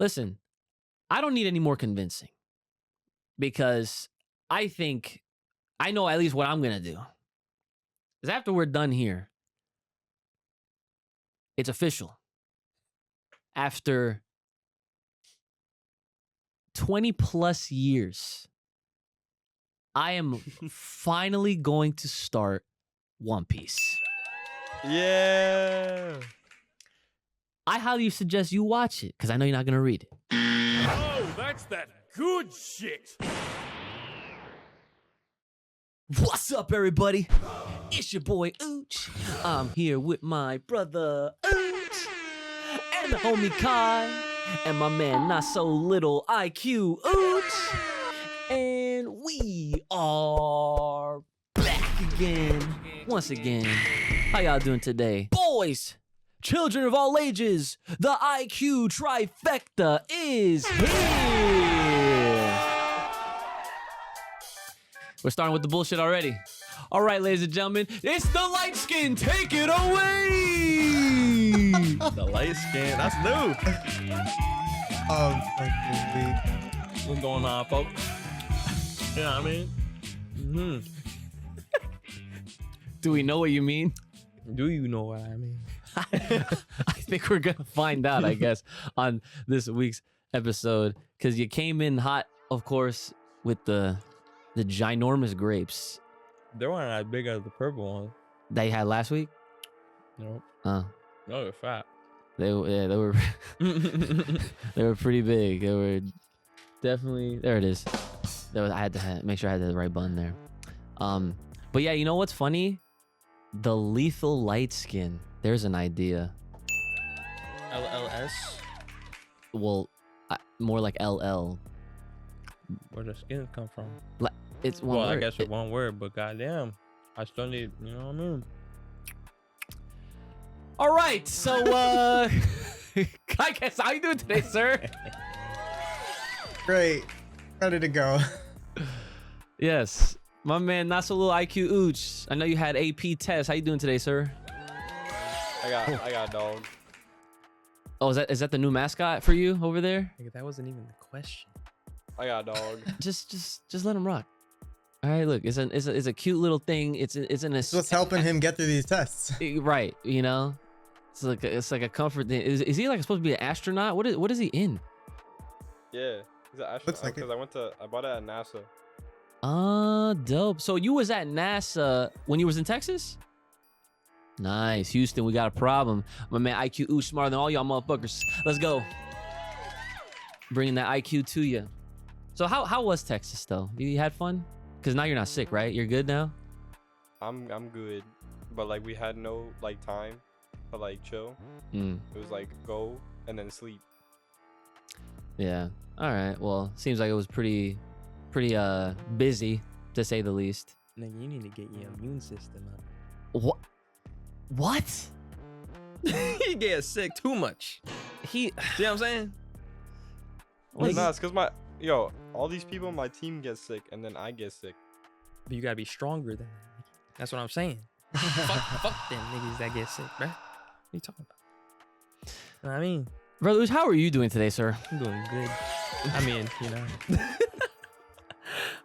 Listen, I don't need any more convincing because I think I know at least what I'm going to do. Because after we're done here, it's official. After 20 plus years, I am finally going to start One Piece. Yeah. I highly suggest you watch it because I know you're not going to read it. Oh, that's that good shit. What's up, everybody? It's your boy Ooch. I'm here with my brother Ooch and the homie Kai and my man Not So Little IQ Ooch. And we are back again, once again. How y'all doing today? Boys, children of all ages, the IQ trifecta is here. We're starting with the bullshit already. All right, ladies and gentlemen, it's the light skin. Take it away. The light skin. That's new. What's going on, folks? You know what I mean? Mm-hmm. Do we know what you mean? Do you know what I mean? I think we're gonna find out, I guess, on this week's episode, because you came in hot, of course, with the ginormous grapes They weren't as big as the purple ones. that you had last week. Nope. Uh, No, they're fat. they were they were pretty big. They were definitely there. It is. I had to make sure I had the right bun there. But yeah, you know what's funny? The lethal light skin. There's an idea. LLS? Well, more like LL. Where the skin come from? It's one Well, word. I guess it's one word, but goddamn, I still need, you know what I mean? All right, so I guess how you doing today, sir? Great. Ready to go. Yes, my man, Not So Little IQ Ooch. I know you had AP test. How you doing today, sir? I got a dog. Oh, is that the new mascot for you over there? That wasn't even the question. I got a dog. Just let him rock. All right, look, it's a cute little thing. It's in a It's what's helping him get through these tests. right, you know. It's like a comfort thing. Is he like supposed to be an astronaut? What is he in? Yeah, he's an astronaut. Looks like because I bought it at NASA. Dope. So you was at NASA when you was in Texas? Nice. Houston, we got a problem. My man IQ Ooch smarter than all y'all motherfuckers. Let's go. Bringing that IQ to you. So how was Texas though? You had fun? Because now you're not sick, right? You're good now? I'm good, but like we had no like time to like chill. Mm, It was like go and then sleep. yeah. All right. Well, seems like it was pretty busy to say the least. Nigga, you need to get your immune system up. What? He gets sick too much. See what I'm saying? Well, nah, it's because all these people on my team get sick and then I get sick. But you gotta be stronger than that. That's what I'm saying. fuck them niggas that get sick, bruh. What are you talking about? You know what I mean? Brother Ooch, how are you doing today, sir? I'm doing good. I mean, you know.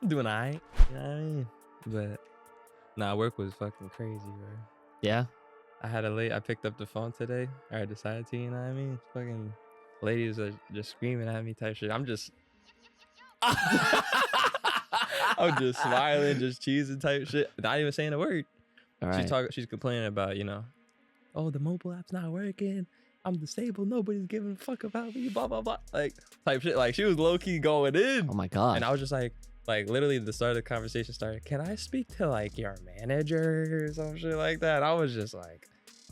I'm doing alright. You know what I mean? But nah, work was fucking crazy, bro. Yeah. I picked up the phone today. I decided to, you know what I mean? Fucking ladies are just screaming at me type shit. I'm just smiling, just cheesing type shit. Not even saying a word. All right. She's complaining about, oh, the mobile app's not working. I'm disabled. Nobody's giving a fuck about me. Blah, blah, blah. Like, type shit. Like, she was low-key going in. Oh my god. And I was just like literally the start of the conversation started, can I speak to like your manager or some shit like that? I was just like,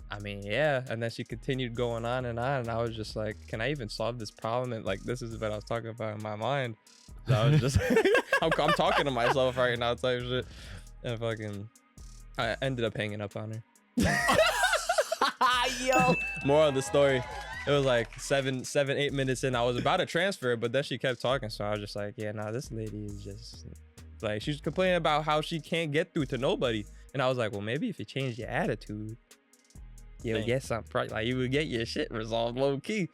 I mean, yeah. And then she continued going on. And I was just like, can I even solve this problem? And like, this is what I was talking about in my mind. So I was just, I'm talking to myself right now type shit. And fucking, I ended up hanging up on her. Yo. More of the story. It was like 8 minutes in. I was about to transfer, but then she kept talking. So I was just like, yeah, nah, this lady is just like, she's complaining about how she can't get through to nobody. And I was like, well, maybe if you change your attitude, you would get something. Like, you would get your shit resolved low key.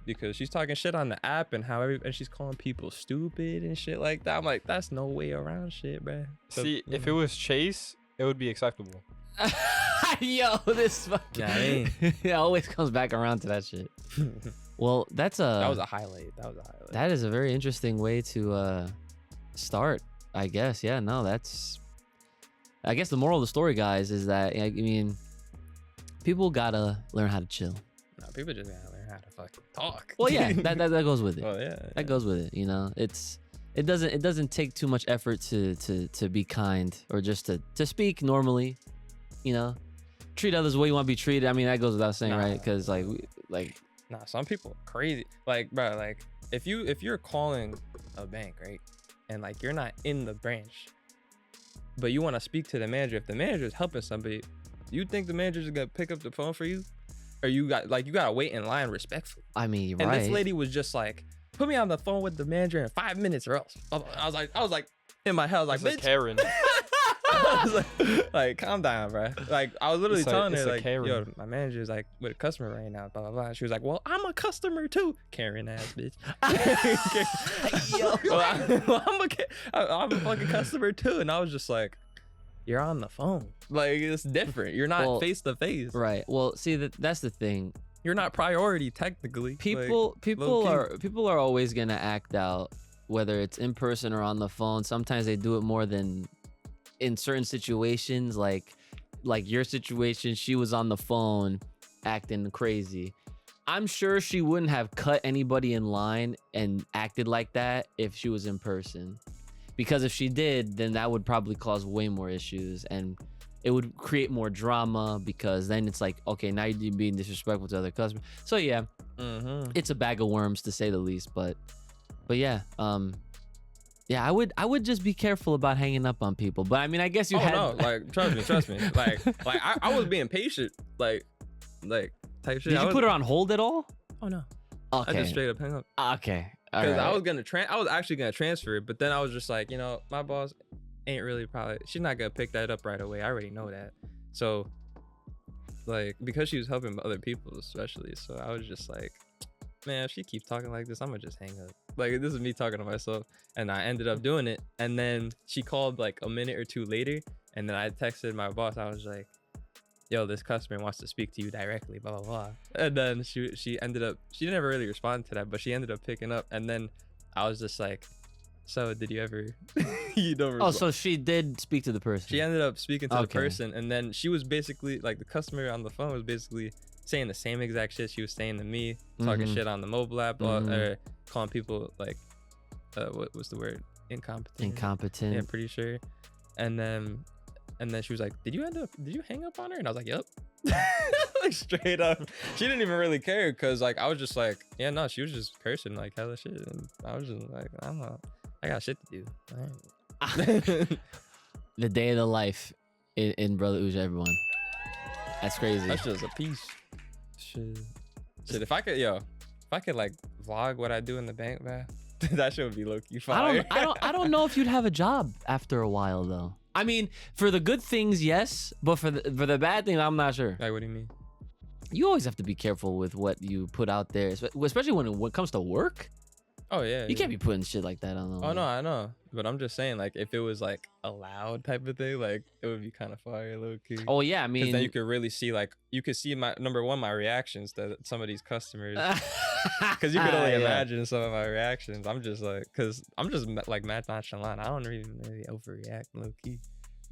because she's talking shit on the app and and she's calling people stupid and shit like that. I'm like, that's no way around shit, bruh. So, See, if it was Chase, it would be acceptable. Yo, this fucking. Yeah, I mean. It always comes back around to that shit. Well, that's that was a highlight. That is a very interesting way to start, I guess. Yeah, no, that's. I guess the moral of the story, guys, is that I mean, people gotta learn how to chill. No, people just gotta learn how to fucking talk. Well, yeah, that goes with it. Well, yeah. That goes with it. You know, it doesn't take too much effort to be kind or just to speak normally. You know, treat others the way you want to be treated. I mean, that goes without saying, right? Because Nah, some people are crazy. Like, bro, like if you're calling a bank, right, and like you're not in the branch, but you want to speak to the manager. If the manager is helping somebody, you think the manager's gonna pick up the phone for you, or you gotta wait in line respectfully. I mean, And right. this lady was just like, put me on the phone with the manager in 5 minutes or else. I was like, in my head, I was like, It's a bitch. Karen. I was like, calm down, bro. Like, I was literally It's telling it's her, a like, Karen. yo, my manager's like with a customer right now, blah, blah, blah. She was like, well, I'm a customer too. Karen ass bitch. I'm a fucking customer too. And I was just like, you're on the phone. Like, it's different. You're not face to face. Right. Well, see, that's the thing. You're not priority technically. People low-key. are always gonna act out, whether it's in person or on the phone. Sometimes they do it more than in certain situations, like your situation. She was on the phone acting crazy. I'm sure she wouldn't have cut anybody in line and acted like that if she was in person, because if she did, then that would probably cause way more issues and it would create more drama, because then it's like, okay, now you're being disrespectful to other customers. So yeah, it's a bag of worms to say the least. But yeah, yeah, I would just be careful about hanging up on people. But I mean, I guess you had. No, like trust me. Like I was being patient, like type shit. Did you put her on hold at all? Oh no. Okay. I just straight up hang up. Okay. Because I was actually gonna transfer it, but then I was just like, my boss ain't really she's not gonna pick that up right away. I already know that. So like, because she was helping other people especially, so I was just like, man, if she keeps talking like this, I'm gonna just hang up. Like, this is me talking to myself. And I ended up doing it. And then she called like a minute or two later, and then I texted my boss. I was like, yo, this customer wants to speak to you directly, blah, blah, blah. And then she ended up, she didn't ever really respond to that, but she ended up picking up. And then I was just like, so did you ever, Oh, so she did speak to the person. She ended up speaking to the person. And then she was basically, like, the customer on the phone was basically saying the same exact shit she was saying to me, talking shit on the mobile app, or calling people, like, what was the word? Incompetent. Yeah, pretty sure. And then she was like, did you hang up on her? And I was like, yep. Like, straight up. She didn't even really care, because like I was just like, yeah, no, she was just cursing like hella shit. And I was just like, I got shit to do. The day of the life in Brother Uj, everyone. That's crazy. That's just a piece. Shit, if I could like vlog what I do in the bank, man, that shit would be low-key fire. I don't know if you'd have a job after a while though. I mean, for the good things, yes, but for the bad things, I'm not sure. Like, what do you mean? You always have to be careful with what you put out there, especially when it comes to work. Oh yeah. You can't be putting shit like that on. Oh no, I know. But I'm just saying, like, if it was like a loud type of thing, like, it would be kind of fire, low key. Oh yeah, I mean, because then you could really see, like, you could see my my reactions to some of these customers. Because you could only imagine some of my reactions. I'm just like, because I'm just like mad nonchalant. I don't even really overreact, low key.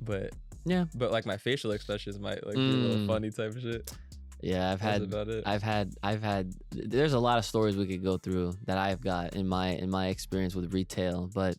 But yeah, but like my facial expressions might like be a little funny type of shit. Yeah, I've had. There's a lot of stories we could go through that I've got in my experience with retail. But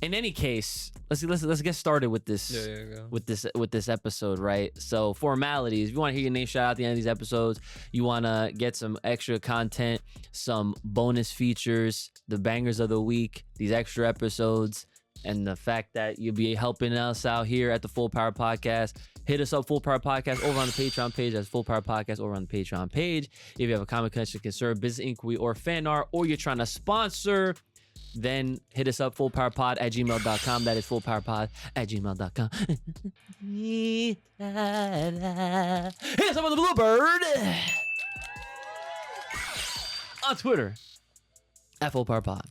in any case, let's get started with this. With this episode, right? So formalities. If you want to hear your name shout out at the end of these episodes, you want to get some extra content, some bonus features, the bangers of the week, these extra episodes, and the fact that you'll be helping us out here at the Full Power Podcast. Hit us up, Full Power Podcast, over on the Patreon page. That's Full Power Podcast over on the Patreon page. If you have a comment, question, concern, business inquiry, or fan art, or you're trying to sponsor, then hit us up, fullpowerpod@gmail.com. That is fullpowerpod@gmail.com. Hit us up on the Bluebird. on Twitter, FOParPod.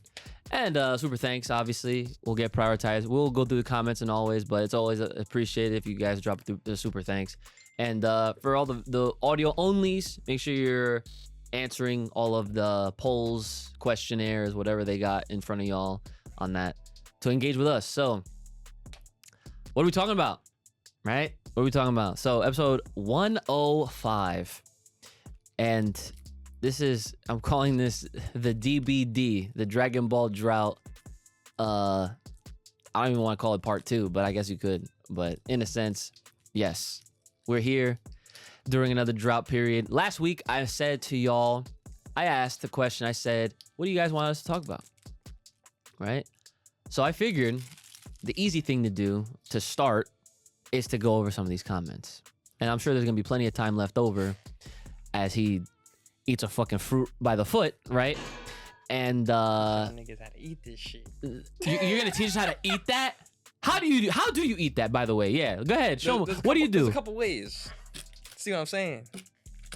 And super thanks, obviously, will get prioritized. We'll go through the comments and always, but it's always appreciated if you guys drop the super thanks. And for all the audio onlys, make sure you're answering all of the polls, questionnaires, whatever they got in front of y'all on that to engage with us. So what are we talking about? Right? What are we talking about? So episode 105. And this is, I'm calling this the DBD, the Dragon Ball Drought. I don't even want to call it part 2, but I guess you could. But in a sense, yes. We're here during another drought period. Last week, I said to y'all, I asked the question, I said, what do you guys want us to talk about? Right? So I figured the easy thing to do to start is to go over some of these comments. And I'm sure there's going to be plenty of time left over as he eats a fucking fruit by the foot, right? And niggas how to eat this shit. you're going to teach us how to eat that? How do you eat that, by the way? Yeah, go ahead. Show me. What do you do? There's a couple ways. See what I'm saying?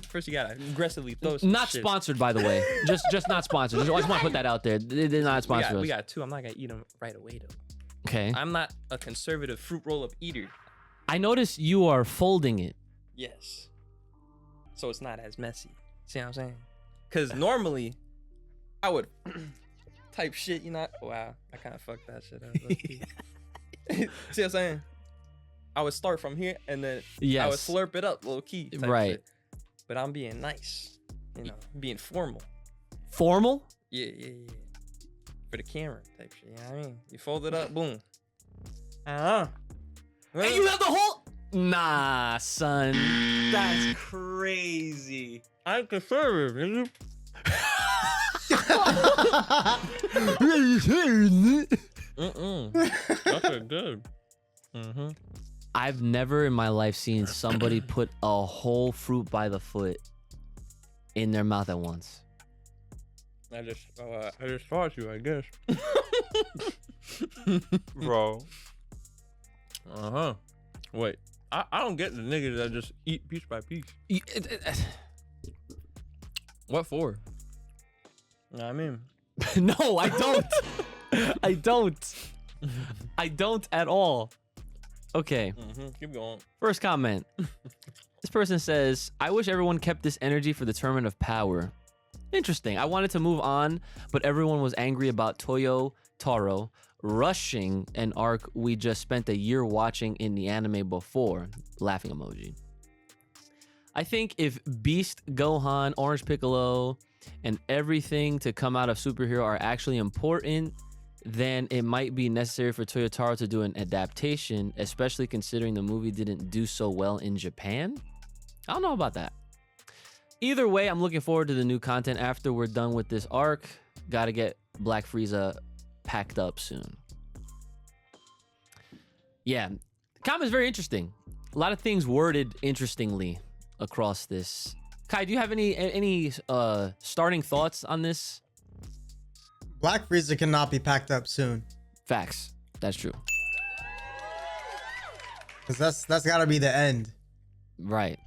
First, you gotta aggressively throw some Not shit. sponsored, by the way. just not sponsored. I just want to put that out there. They're not sponsored. We got 2. I'm not gonna eat them right away though. Okay. I'm not a conservative fruit roll-up eater. I notice you are folding it. Yes. So it's not as messy. See what I'm saying? Because normally, I would type shit. You know? Wow, I kind of fucked that shit up. See what I'm saying? I would start from here and then I would slurp it up, low key. Right. Shit. But I'm being nice, you know, being formal. Formal? Yeah. For the camera type shit. You know what I mean? You fold it up, boom. And you have the whole. Nah, son. That's crazy. I'm conservative, nigga. That's good. Mm-hmm. I've never in my life seen somebody put a whole fruit by the foot in their mouth at once. I just fought you, I guess. Bro. Wait, I don't get the niggas that just eat piece by piece. What for? You know what I mean? No, I don't. I don't. I don't at all. Okay. Keep going. First comment. This person says, I wish everyone kept this energy for the tournament of power. Interesting. I wanted to move on, but everyone was angry about Toyo Taro rushing an arc we just spent a year watching in the anime before. Laughing emoji. I think if Beast, Gohan, Orange Piccolo, and everything to come out of Superhero are actually important, then it might be necessary for Toyotaro to do an adaptation, especially considering the movie didn't do so well in Japan. I don't know about that. Either way, I'm looking forward to the new content after we're done with this arc. Gotta get Black Frieza packed up soon. Yeah, the comment's very interesting. A lot of things worded interestingly across this. Kai, do you have any starting thoughts on this? Black Frieza cannot be packed up soon. Facts. That's true. Because that's got to be the end. Right.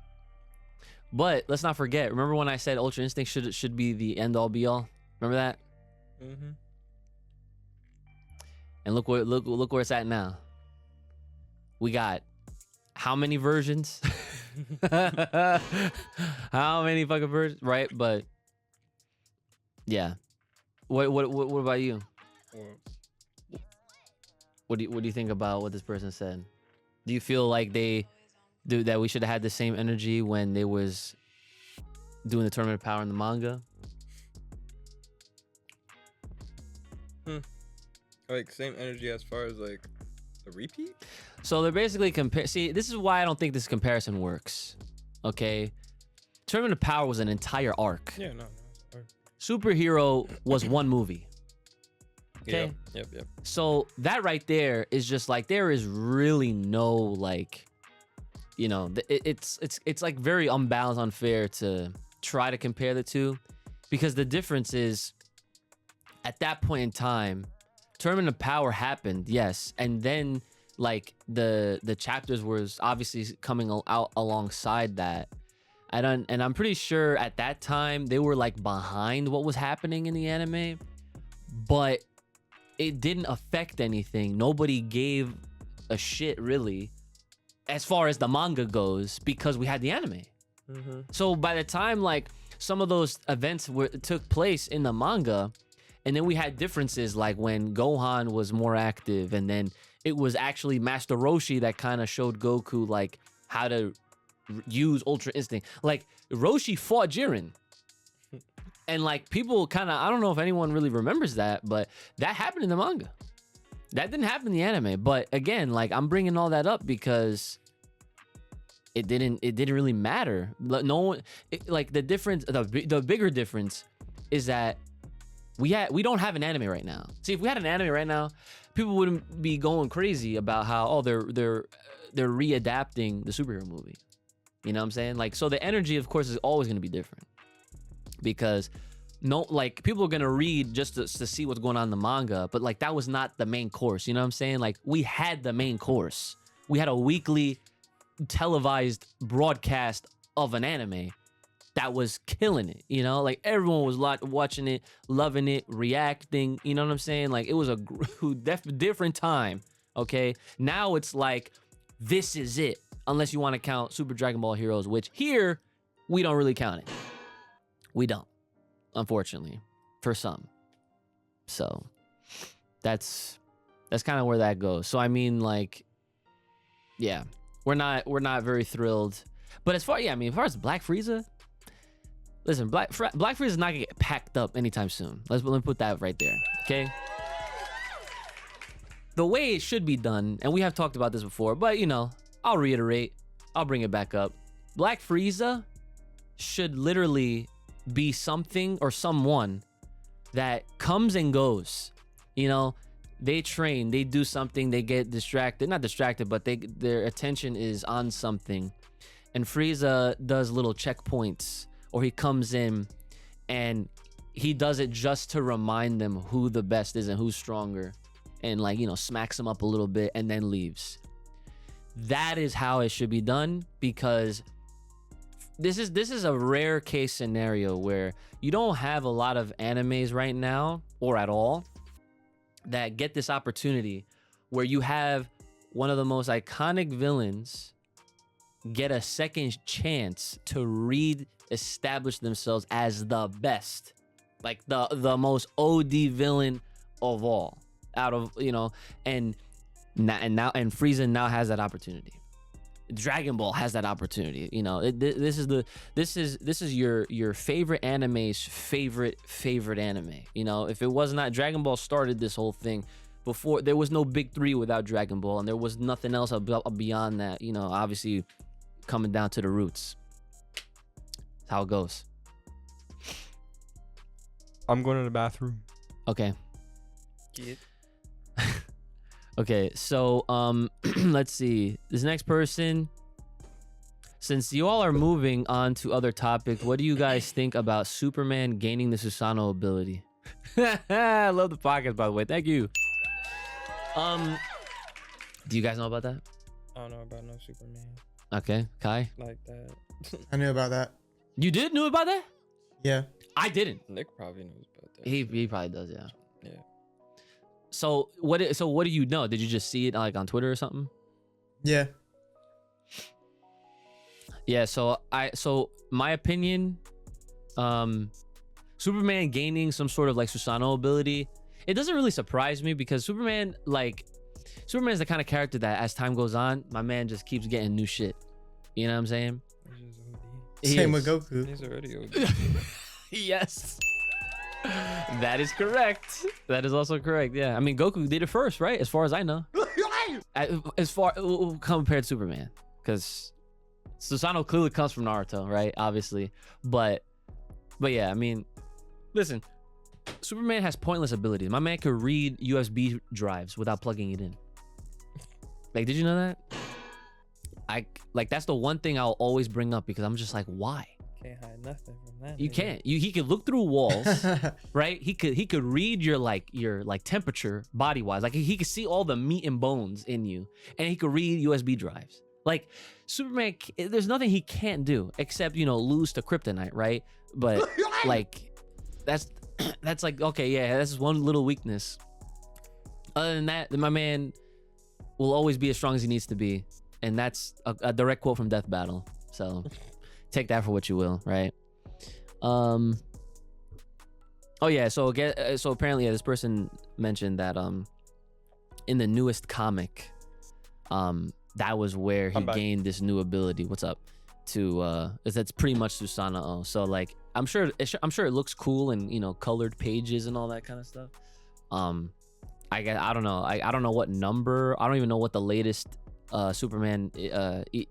But let's not forget. Remember when I said Ultra Instinct should be the end all be all? Remember that? Mm-hmm. And look where it's at now. We got how many versions? How many fucking versions? Right? But yeah. What about you? What do you think about what this person said? Do you feel like that we should have had the same energy when they was doing the Tournament of Power in the manga? Like same energy as far as like a repeat? So they're basically see, this is why I don't think this comparison works. Okay? Tournament of Power was an entire arc. Yeah, no. Superhero was one movie. Okay? Yep. So that right there is just like, there is really no like, you know, it's like very unbalanced, unfair to try to compare the two, because the difference is at that point in time, Tournament of Power happened, yes, and then like the chapters was obviously coming out alongside that, and I'm pretty sure at that time they were like behind what was happening in the anime, but it didn't affect anything. Nobody gave a shit really as far as the manga goes because we had the anime. So by the time like some of those events took place in the manga, and then we had differences like when Gohan was more active, and then it was actually Master Roshi that kind of showed Goku like how to use Ultra Instinct. Like Roshi fought Jiren. And like people kind of, I don't know if anyone really remembers that, but that happened in the manga. That didn't happen in the anime. But again, like I'm bringing all that up because it didn't really matter. No one, like the difference, the bigger difference is that we don't have an anime right now. See, if we had an anime right now, people wouldn't be going crazy about how they're readapting the superhero movie. You know what I'm saying? Like, so the energy, of course, is always going to be different. Because like people are gonna read just to see what's going on in the manga, but like that was not the main course. You know what I'm saying? Like we had the main course. We had a weekly televised broadcast of an anime that was killing it. You know, like everyone was watching it, loving it, reacting. You know what I'm saying? Like it was a different time. Okay, now it's like this is it. Unless you want to count Super Dragon Ball Heroes, which here we don't really count it. We don't, unfortunately, for some. So that's kind of where that goes. So I mean, like, yeah, we're not very thrilled. But as far as Black Frieza, listen, Black Frieza is not gonna get packed up anytime soon. Let me put that right there, okay? The way it should be done, and we have talked about this before, but you know, I'll reiterate, I'll bring it back up. Black Frieza should literally be something or someone that comes and goes. You know, they train, they do something, they get distracted, not distracted, but their attention is on something, and Frieza does little checkpoints, or he comes in and he does it just to remind them who the best is and who's stronger, and like, you know, smacks them up a little bit and then leaves. That is how it should be done, because this is a rare case scenario where you don't have a lot of animes right now, or at all, that get this opportunity where you have one of the most iconic villains get a second chance to re-establish themselves as the best, like the most OD villain of all, out of, you know, and Frieza now has that opportunity. Dragon Ball has that opportunity. You know, this is your favorite anime's favorite anime. You know, if it was not, Dragon Ball started this whole thing. Before, there was no big three without Dragon Ball, and there was nothing else beyond that. You know, obviously coming down to the roots. That's how it goes. I'm going to the bathroom. Okay. Get. Okay, so let's see. This next person, since you all are moving on to other topics, what do you guys think about Superman gaining the Susanoo ability? I love the podcast, by the way. Thank you. Do you guys know about that? I don't know about no Superman Okay, Kai. like that. I knew about that. You knew about that? Yeah. I didn't. Nick probably knows about that. He probably does, yeah. Yeah. So what do you know? Did you just see it like on Twitter or something? Yeah. Yeah, so my opinion, Superman gaining some sort of like Susanoo ability, it doesn't really surprise me, because Superman's the kind of character that as time goes on, my man just keeps getting new shit. You know what I'm saying? He's just OD. He Same is. with Goku. He's already OD. Yes. That is correct. That is also correct. Yeah. I mean, Goku did it first, right? As far as I know. As far compared to Superman, because Susanoo clearly comes from Naruto, right? Obviously, but yeah. I mean, listen, Superman has pointless abilities. My man could read USB drives without plugging it in. Like, did you know that? That's the one thing I'll always bring up, because I'm just like, why? Can't hide nothing from that. You nigga. can't. He could look through walls, right? He could read your temperature body wise. Like he could see all the meat and bones in you, and he could read USB drives. Like Superman, there's nothing he can't do except lose to Kryptonite, right? But like that's like okay, yeah, that's one little weakness. Other than that, then my man will always be as strong as he needs to be, and that's a direct quote from Death Battle. So take that for what you will, right? Oh yeah, so apparently this person mentioned that in the newest comic, that was where he gained this new ability. What's up? That's pretty much Susanoo. So like I'm sure it looks cool and colored pages and all that kind of stuff. I don't know. I don't know what number. I don't even know what the latest Superman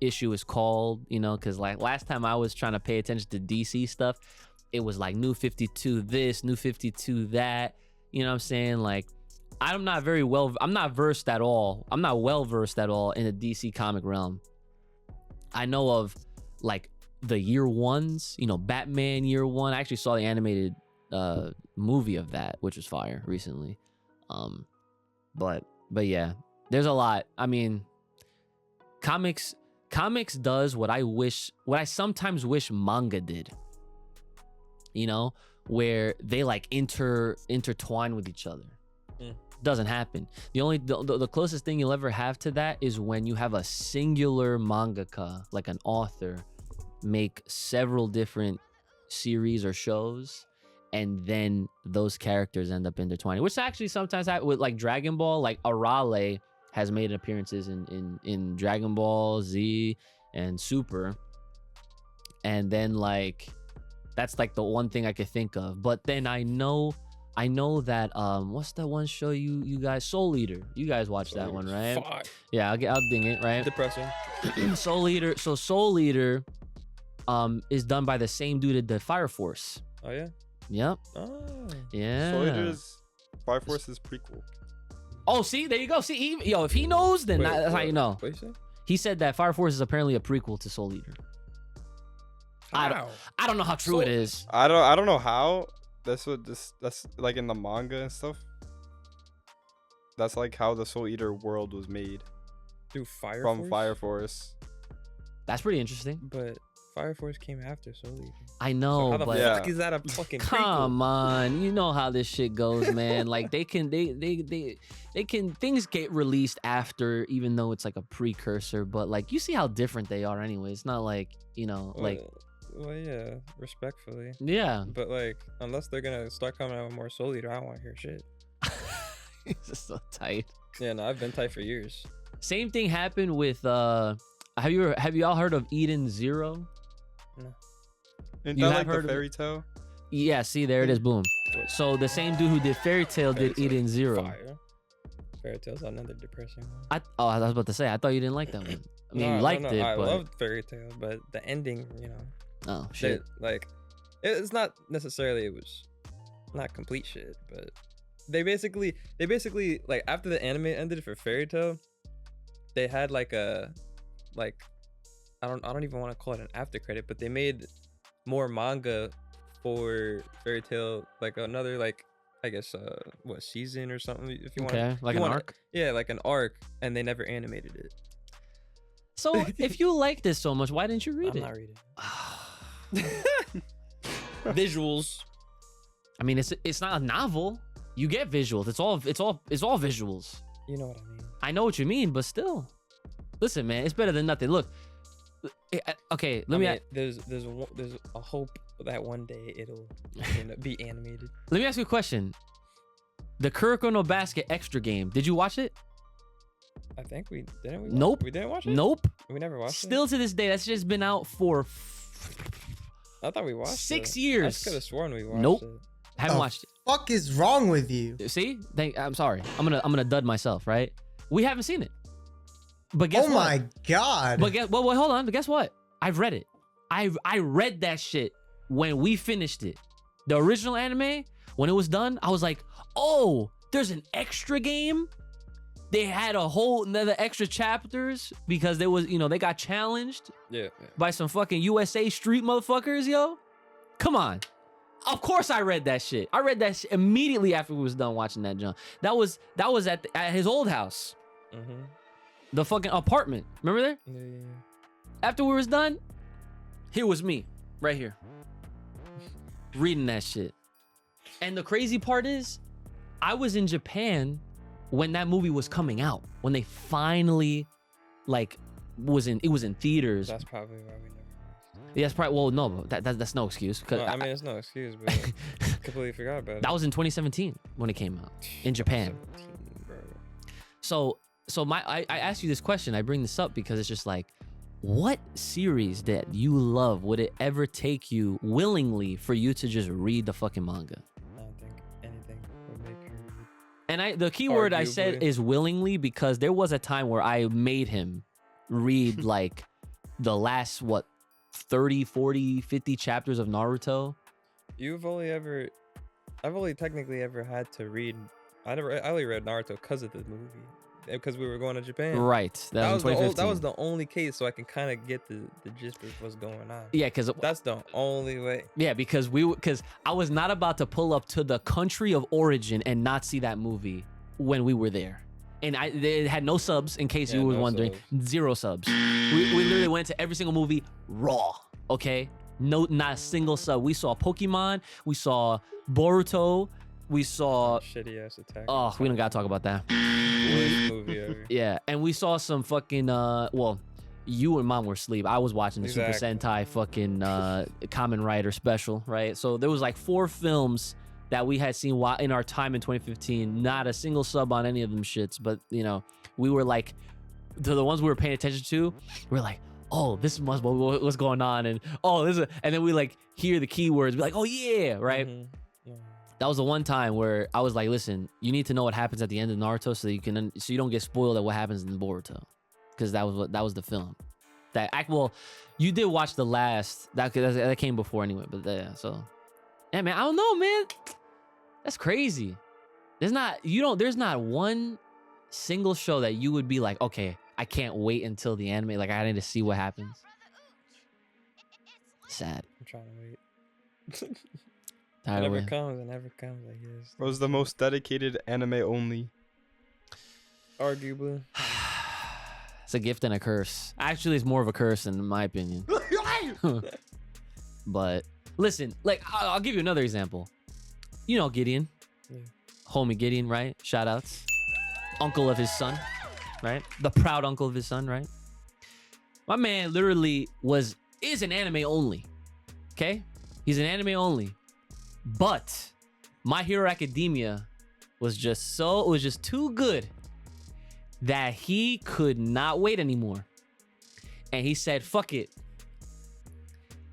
issue is called. Because like last time I was trying to pay attention to DC stuff, it was like New 52 this, New 52 that. You know what I'm saying? Like I'm not versed at all. I'm not well versed at all in the DC comic realm. I know of like the year ones, Batman year one. I actually saw the animated movie of that, which was fire recently. But yeah, there's a lot. I mean, comics does what I sometimes wish manga did. Where they like intertwine with each other. Doesn't happen. The closest thing you'll ever have to that is when you have a singular mangaka, like an author, make several different series or shows, and then those characters end up intertwining, which actually sometimes happens with like Dragon Ball. Like Arale has made appearances in Dragon Ball Z and Super, and then like that's like the one thing I could think of. But then I know that what's that one show you guys, Soul Eater, you guys watch that one, right? Fuck. Yeah, I'll ding it, right? Depressing. Soul Eater. So Soul Eater is done by the same dude that did Fire Force. Oh yeah. Yep. Oh. Yeah. So it is Fire Force's prequel. Oh, see, there you go. See, if he knows, then that's how you know. What you say? He said that Fire Force is apparently a prequel to Soul Eater. I don't know how true it is. I don't know how. That's like in the manga and stuff. That's like how the Soul Eater world was made. Through Fire from Force? Fire Force. That's pretty interesting. But Fire Force came after Soul Eater. I know, So how the but fuck is that a fucking prequel? come on, you know how this shit goes, man. Like they can things get released after, even though it's like a precursor. But like you see how different they are anyway. It's not like Well, yeah, respectfully. Yeah. But like, unless they're gonna start coming out with more Soul Eater, I don't want to hear shit. It's just so tight. Yeah, no, I've been tight for years. Same thing happened with have you all heard of Eden Zero? No. Isn't You that have like heard the of fairy tale? Yeah, see, there it is, boom. So the same dude who did Fairy Tail did Fairy Tail Eden Zero. Fire. Fairy Tail's another depressing one. I was about to say, I thought you didn't like that one. I mean, you liked it, I but loved Fairy Tail, but the ending, oh shit. Like, it's not necessarily, it was not complete shit, but they basically like after the anime ended for Fairy Tail, they had like a I don't even want to call it an after credit, but they made more manga for Fairy Tail, like another I guess season or something, if you want. Okay, like an arc. Yeah, like an arc, and they never animated it. So if you like this so much, why didn't you read I'm it? not reading. Visuals. I mean, it's not a novel. You get visuals. It's all visuals. You know what I mean. I know what you mean, but still, listen, man, it's better than nothing. Look, okay, There's a hope that one day it'll be animated. Let me ask you a question. The Kuroko no Basket extra game. Did you watch it? I think we didn't. Nope. We didn't watch it. Nope. We never watched Still to this day, that's just been out for it. I thought we watched 6 it. years. I could have sworn we watched Nope. it. Haven't watched it. Fuck is wrong with you? See? I'm sorry. I'm gonna dud myself, right? We haven't seen it. But guess Oh what? my god. But hold on. But guess what? I've read it. I read that shit when we finished it. The original anime, when it was done, I was like, oh, there's an extra game. They had a whole another extra chapters because there was, they got challenged Yeah. by some fucking USA street motherfuckers, yo. Come on. Of course I read that shit. I read that shit immediately after we was done watching that jump. That was at his old house. Mm-hmm. The fucking apartment. Remember there? Yeah. After we was done, here was me, right here, reading that shit. And the crazy part is, I was in Japan when that movie was coming out. When they finally, like, it was in theaters. That's probably why we never watched. Yeah, that's probably, well, no, that's no excuse. Cause No, I mean, it's no excuse, but completely forgot about it. that was in 2017 when it came out in Japan. 17, bro. So I asked you this question. I bring this up because it's just like, what series that you love would it ever take you willingly for you to just read the fucking manga? I don't think anything would make you. And the key word I said Arguably. is willingly because there was a time where I made him read like the last, 30, 40, 50 chapters of Naruto. I've only technically ever had to read. I only read Naruto because of the movie, because we were going to Japan. Right. That was in 2015. That was the only case, so I can kind of get the gist of what's going on. Yeah, because That's the only way. yeah, because I was not about to pull up to the country of origin and not see that movie when we were there. And they had no subs, in case Yeah, you were no wondering. subs. 0 subs. We literally went to every single movie raw, okay? No, not a single sub. We saw Pokemon, we saw Boruto, we saw... Shitty ass attack. Oh, we don't gotta talk about that. Worst movie ever. Yeah, and we saw some fucking, well, you and mom were asleep. I was watching the Super Exactly. Sentai fucking Kamen Rider special, right? So there was like 4 films that we had seen in our time in 2015. Not a single sub on any of them shits, but you know, we were like, to the ones we were paying attention to, we're like, oh, this must be what's going on, and oh, this is, and then we like hear the keywords, be like, oh yeah, right? Mhm. Yeah. That was the one time where I was like, listen, you need to know what happens at the end of Naruto so you don't get spoiled at what happens in Boruto, because that was the film. Well, you did watch the last that came before anyway, but yeah, so yeah, man, I don't know, man, that's crazy. There's not one single show that you would be like, okay, I can't wait until the anime. Like, I need to see what happens. Sad. I'm trying to wait. Tired It of never it. comes. It never comes. I guess. What was the most dedicated anime only? Arguably. It's a gift and a curse. Actually, it's more of a curse in my opinion. But listen, like I'll give you another example. You know Gideon, Yeah. homie Gideon, right? Shout outs. Uncle of his son, right? The proud uncle of his son, right? My man literally is an anime only. Okay? He's an anime only. But My Hero Academia was just too good that he could not wait anymore. And he said, fuck it.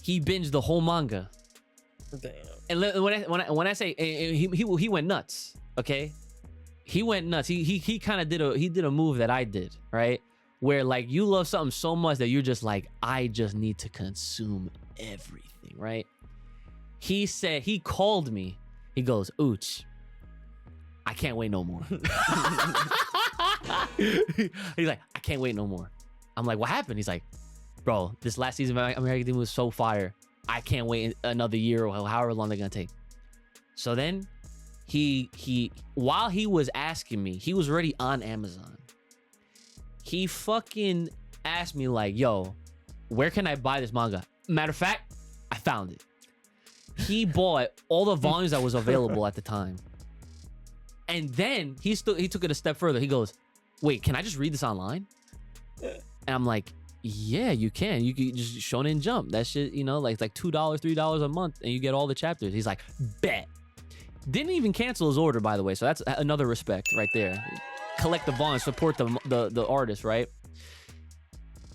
He binged the whole manga. Damn. And when I say he went nuts, okay? He went nuts. He kind of did a move that I did, right? Where like you love something so much that you're just like, I just need to consume everything, right? He said, he called me. He goes, Ooch, I can't wait no more. He's like, I can't wait no more. I'm like, what happened? He's like, bro, this last season of American Dream was so fire. I can't wait another year or however long they're gonna take. So then he while he was asking me, he was already on Amazon. He fucking asked me like, yo, where can I buy this manga? Matter of fact, I found it. He bought all the volumes that was available at the time. And then he took it a step further. He goes, wait, can I just read this online? And I'm like, yeah, you can. You can just Shonen Jump. That shit, you know, like it's like $2, $3 a month, and you get all the chapters. He's like, bet. Didn't even cancel his order, by the way. So that's another respect right there. Collect the volume, support the artist, right?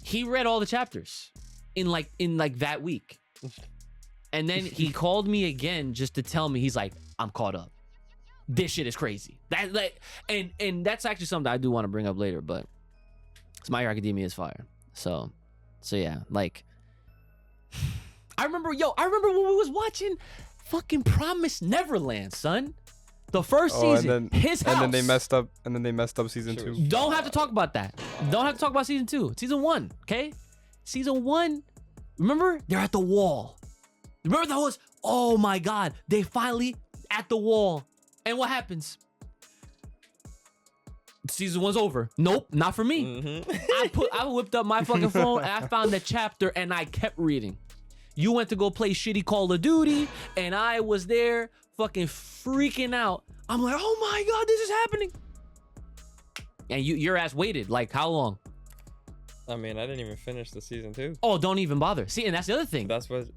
He read all the chapters in like that week. And then he called me again just to tell me, he's like, I'm caught up. This shit is crazy. That like, and that's actually something I do want to bring up later, but My Hero Academia is fire. So yeah, like I remember when we was watching fucking Promise Neverland, son. The first season, his house. And then they messed up season 2. Don't have to talk about that. Don't have to talk about season 2. Season 1, okay? Season 1, remember? They're at the wall. Remember that was, oh my God, they finally at the wall. And what happens? season 1's over. Nope, not for me. I whipped up my fucking phone and I found the chapter and I kept reading. You went to go play shitty Call of Duty and I was there fucking freaking out. I'm like, oh my God, this is happening. And your ass waited like how long? I mean, I didn't even finish the season 2. Oh, don't even bother. See, and that's the other thing. That's what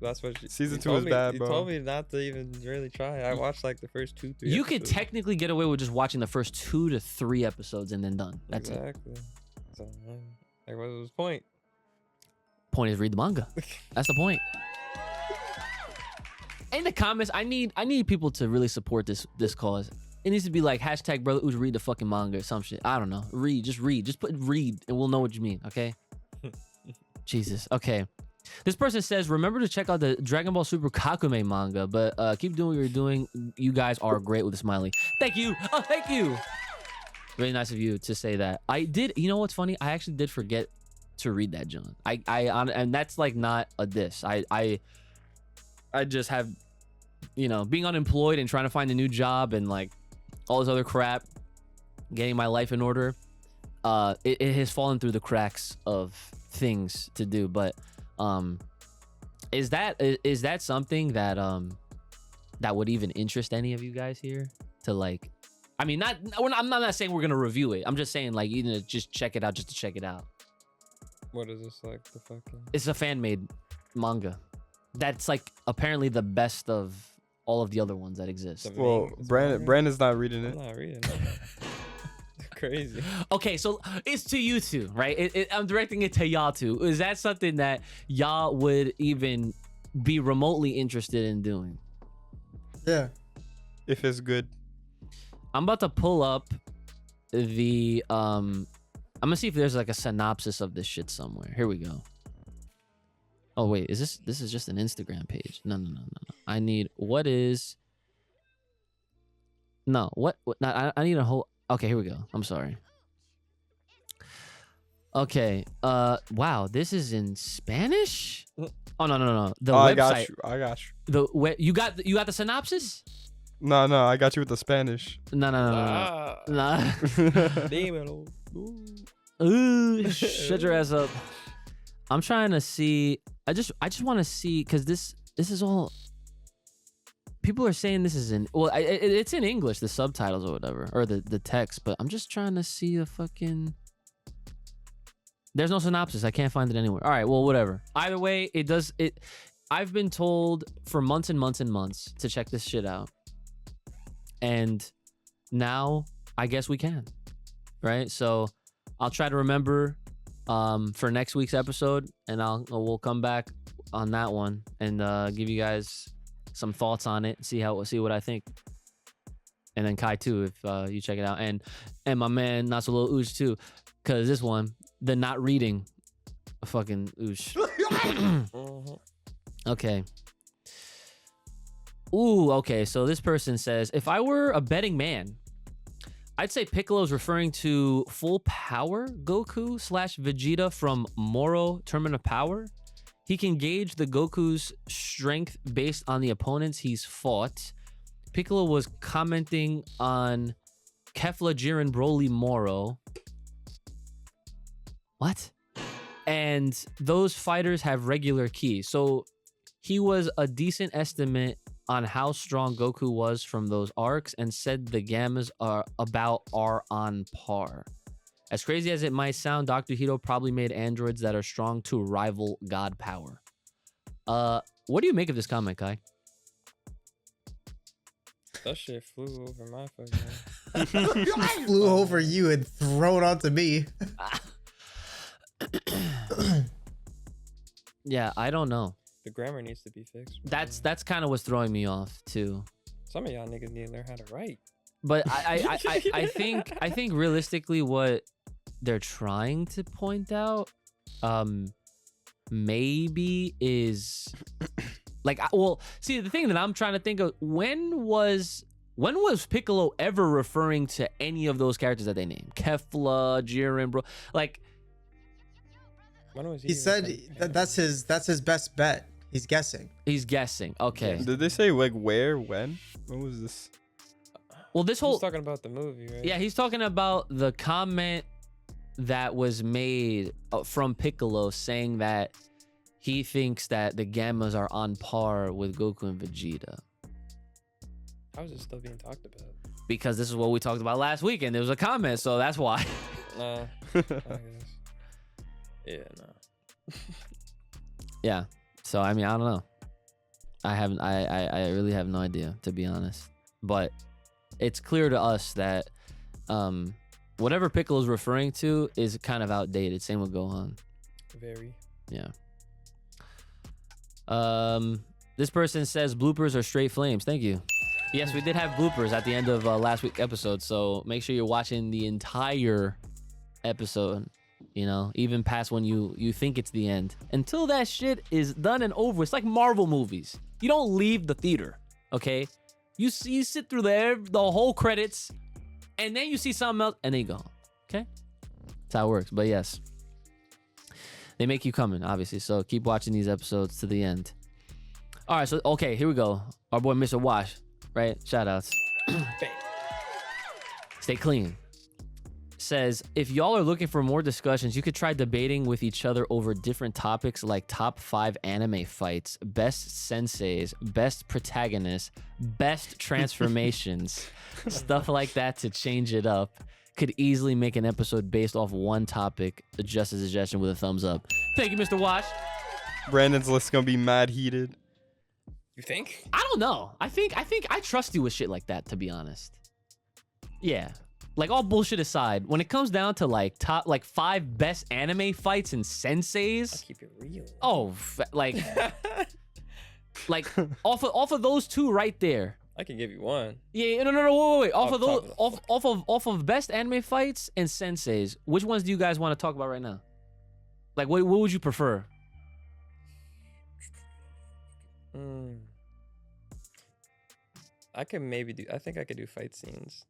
Season you 2 told is me, bad, you bro. told me not to even really try. I watched like the first 2-3 You could episodes. technically get away with just watching the first 2 to 3 episodes and then done. That's it. Exactly. So, like, what was the point? Point is read the manga. That's the point. In the comments, I need people to really support this cause. It needs to be like hashtag brother Uj read the fucking manga or some shit. I don't know. Read. Just put read and we'll know what you mean, okay? Jesus. Okay. This person says, remember to check out the Dragon Ball Super Kakume manga, but keep doing what you're doing. You guys are great with a smiley. Thank you. Oh, thank you. Really nice of you to say that. I did. You know what's funny? I actually did forget to read that, John. And that's like not a diss. I just have, being unemployed and trying to find a new job and like all this other crap, getting my life in order. It has fallen through the cracks of things to do, but is that something that that would even interest any of you guys here to like? I mean, I'm not saying we're gonna review it. I'm just saying like just check it out just to check it out. What is this like? The fucking? It's a fan made manga that's like apparently the best of all of the other ones that exist. Well, Brandon's not reading I'm it. not reading it. Crazy. Okay, so it's to you two, right? I'm directing it to y'all two. Is that something that y'all would even be remotely interested in doing? Yeah. If it's good. I'm about to pull up the I'm gonna see if there's like a synopsis of this shit somewhere. Here we go. Oh wait, this is just an Instagram page? No. I need what I need a whole. Okay, here we go. I'm sorry. Okay. Wow, this is in Spanish? Oh no. The website. I got you. You got the synopsis? No, I got you with the Spanish. No. Nah. Dímelo. Ooh, shut your ass up. I'm trying to see. I just want to see because this is all. People are saying this is it's in English, the subtitles or whatever, or the text, but I'm just trying to see the fucking. There's no synopsis. I can't find it anywhere. All right, well, whatever. Either way, I've been told for months and months and months to check this shit out. And now I guess we can, right? So I'll try to remember for next week's episode, and we'll come back on that one and give you guys some thoughts on it, see what I think, and then Kai too if you check it out, and my man Not So Little Oosh too, because this one, the not reading, fucking Oosh. Okay. Ooh, okay. So this person says, if I were a betting man, I'd say Piccolo's referring to full power Goku / Vegeta from Moro Tournament of Power. He can gauge the Goku's strength based on the opponents he's fought. Piccolo was commenting on Kefla Jiren Broly Moro. What? And those fighters have regular ki. So he was a decent estimate on how strong Goku was from those arcs and said the Gammas are on par. As crazy as it might sound, Dr. Hito probably made androids that are strong to rival God power. What do you make of this comment, Kai? That shit flew over my fucking. Flew over you and thrown onto me. Yeah, I don't know. The grammar needs to be fixed. That's kind of what's throwing me off too. Some of y'all niggas need to learn how to write. But I think realistically what they're trying to point out maybe is like, well, see, the thing that I'm trying to think of, when was Piccolo ever referring to any of those characters that they named? Kefla, Jiren, bro, like, When was He said that's his best bet. He's guessing. he's guessing. Okay. Did they say like where, when was this? Well, this He's whole talking about the movie, right? yeah, he's talking about the comment that was made from Piccolo saying that he thinks that the Gammas are on par with Goku and Vegeta. How is it still being talked about? Because this is what we talked about last week, and there was a comment, so that's why. Nah. I guess. Yeah, no. Yeah. So I mean, I don't know. I really have no idea, to be honest. But it's clear to us that whatever Piccolo's referring to is kind of outdated. Same with Gohan. Very. Yeah. This person says bloopers are straight flames. Thank you. Yes, we did have bloopers at the end of last week's episode, so make sure you're watching the entire episode, you know, even past when you think it's the end. Until that shit is done and over. It's like Marvel movies. You don't leave the theater, okay? You sit through the whole credits, and then you see something else, and then you go, okay? That's how it works, but yes. They make you coming, obviously, so keep watching these episodes to the end. All right, so, okay, here we go. Our boy, Mr. Wash, right? Shout-outs. Stay clean. Says, if y'all are looking for more discussions, you could try debating with each other over different topics like top 5 anime fights, best senseis, best protagonists, best transformations, stuff like that to change it up. Could easily make an episode based off one topic, just a suggestion with a thumbs up. Thank you, Mr. Wash. Brandon's list gonna be mad heated. You think? I don't know. I think I trust you with shit like that, to be honest. Yeah. Like, all bullshit aside, when it comes down to like top 5 best anime fights and senseis, Keep it real. oh, like off of those two right there. I can give you one. Yeah, no, wait. Off of those, top of off of best anime fights and senseis, which ones do you guys want to talk about right now? Like, what would you prefer? I can maybe do. I think I could do fight scenes.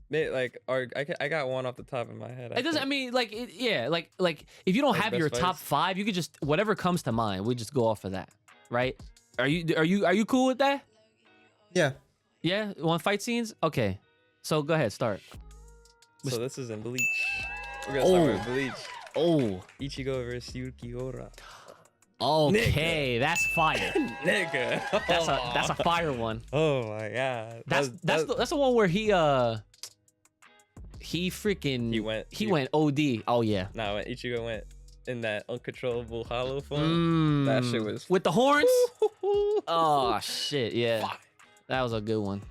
Like, or I got one off the top of my head. It doesn't. I mean, like, like if you don't Like have best your top fights? 5, you could just whatever comes to mind. We just go off of that, right? Are you cool with that? Yeah. Yeah, want fight scenes? Okay, so go ahead, start. So this is in Bleach. We're gonna start with Bleach. Oh, Ichigo versus Yukiora. okay, that's fire. Nigga. That's a fire one. Oh my god. That's the one where he freaking He went OD. Oh yeah. Nah, when Ichigo went in that uncontrollable hollow form, that shit was with the horns. Oh shit, yeah. That was a good one.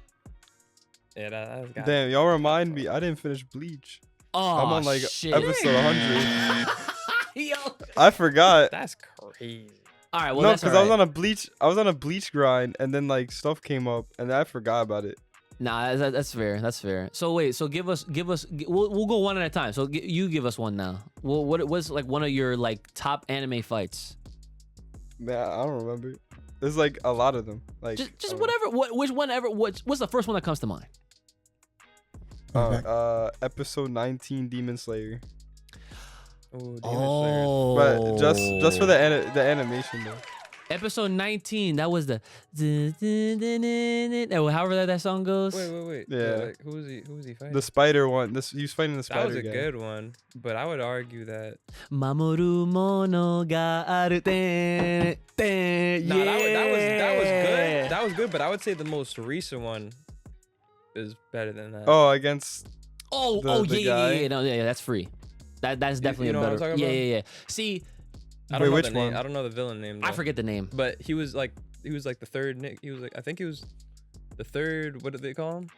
Yeah, that was Damn, y'all remind me. I didn't finish Bleach. Oh, I'm on like shit. episode 100. Yo. I forgot. That's crazy. All right, well, No, that's because all I was right. on a bleach grind, and then like stuff came up, and I forgot about it. Nah, that's fair. That's fair. So wait, so give us. We'll go one at a time. So you give us one now. Well, what was like one of your like top anime fights? Man, I don't remember. There's like a lot of them. Like Just whatever. Which one ever? What's the first one that comes to mind? Episode 19, Demon Slayer. Ooh, Demon Oh, But just for the animation though. episode 19. That was the however that song goes. Wait. Yeah. Like, who was he fighting? The spider one. He was fighting the that spider was a guy. good one, but I would argue that Mamoru mono ga aru ten. nah, that was good. That was good, but I would say the most recent one is better than that. Oh, against Oh, the yeah, guy? no, yeah, that's free. That's definitely you know a what I'm better. talking about? Yeah. See, I don't Wait, know which the name. one? I don't know the villain name. I though. forget the name. But he was like the third Nick. He was like, I think he was the third. What do they call him?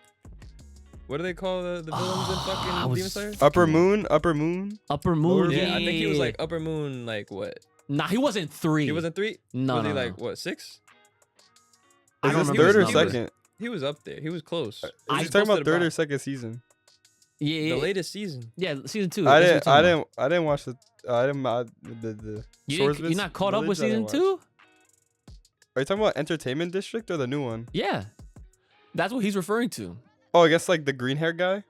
What do they call the villains in fucking Demon Slayer? Upper Moon. Upper Moon. Lower Yeah, I think he was like Upper Moon. Like what? Nah, he wasn't 3. He wasn't 3. No, Was no, he no. like what 6? I Is don't this remember third or his numbers. second? He was up there. He was close. Is I- he He's talking close to about the third or bottom. second season? Yeah. The latest season. Yeah, season 2. I that's what you're talking about. didn't watch the. I didn't. The. You're not caught up with season 2? Are you talking about Entertainment District or the new one? Yeah, that's what he's referring to. Oh, I guess like the green hair guy.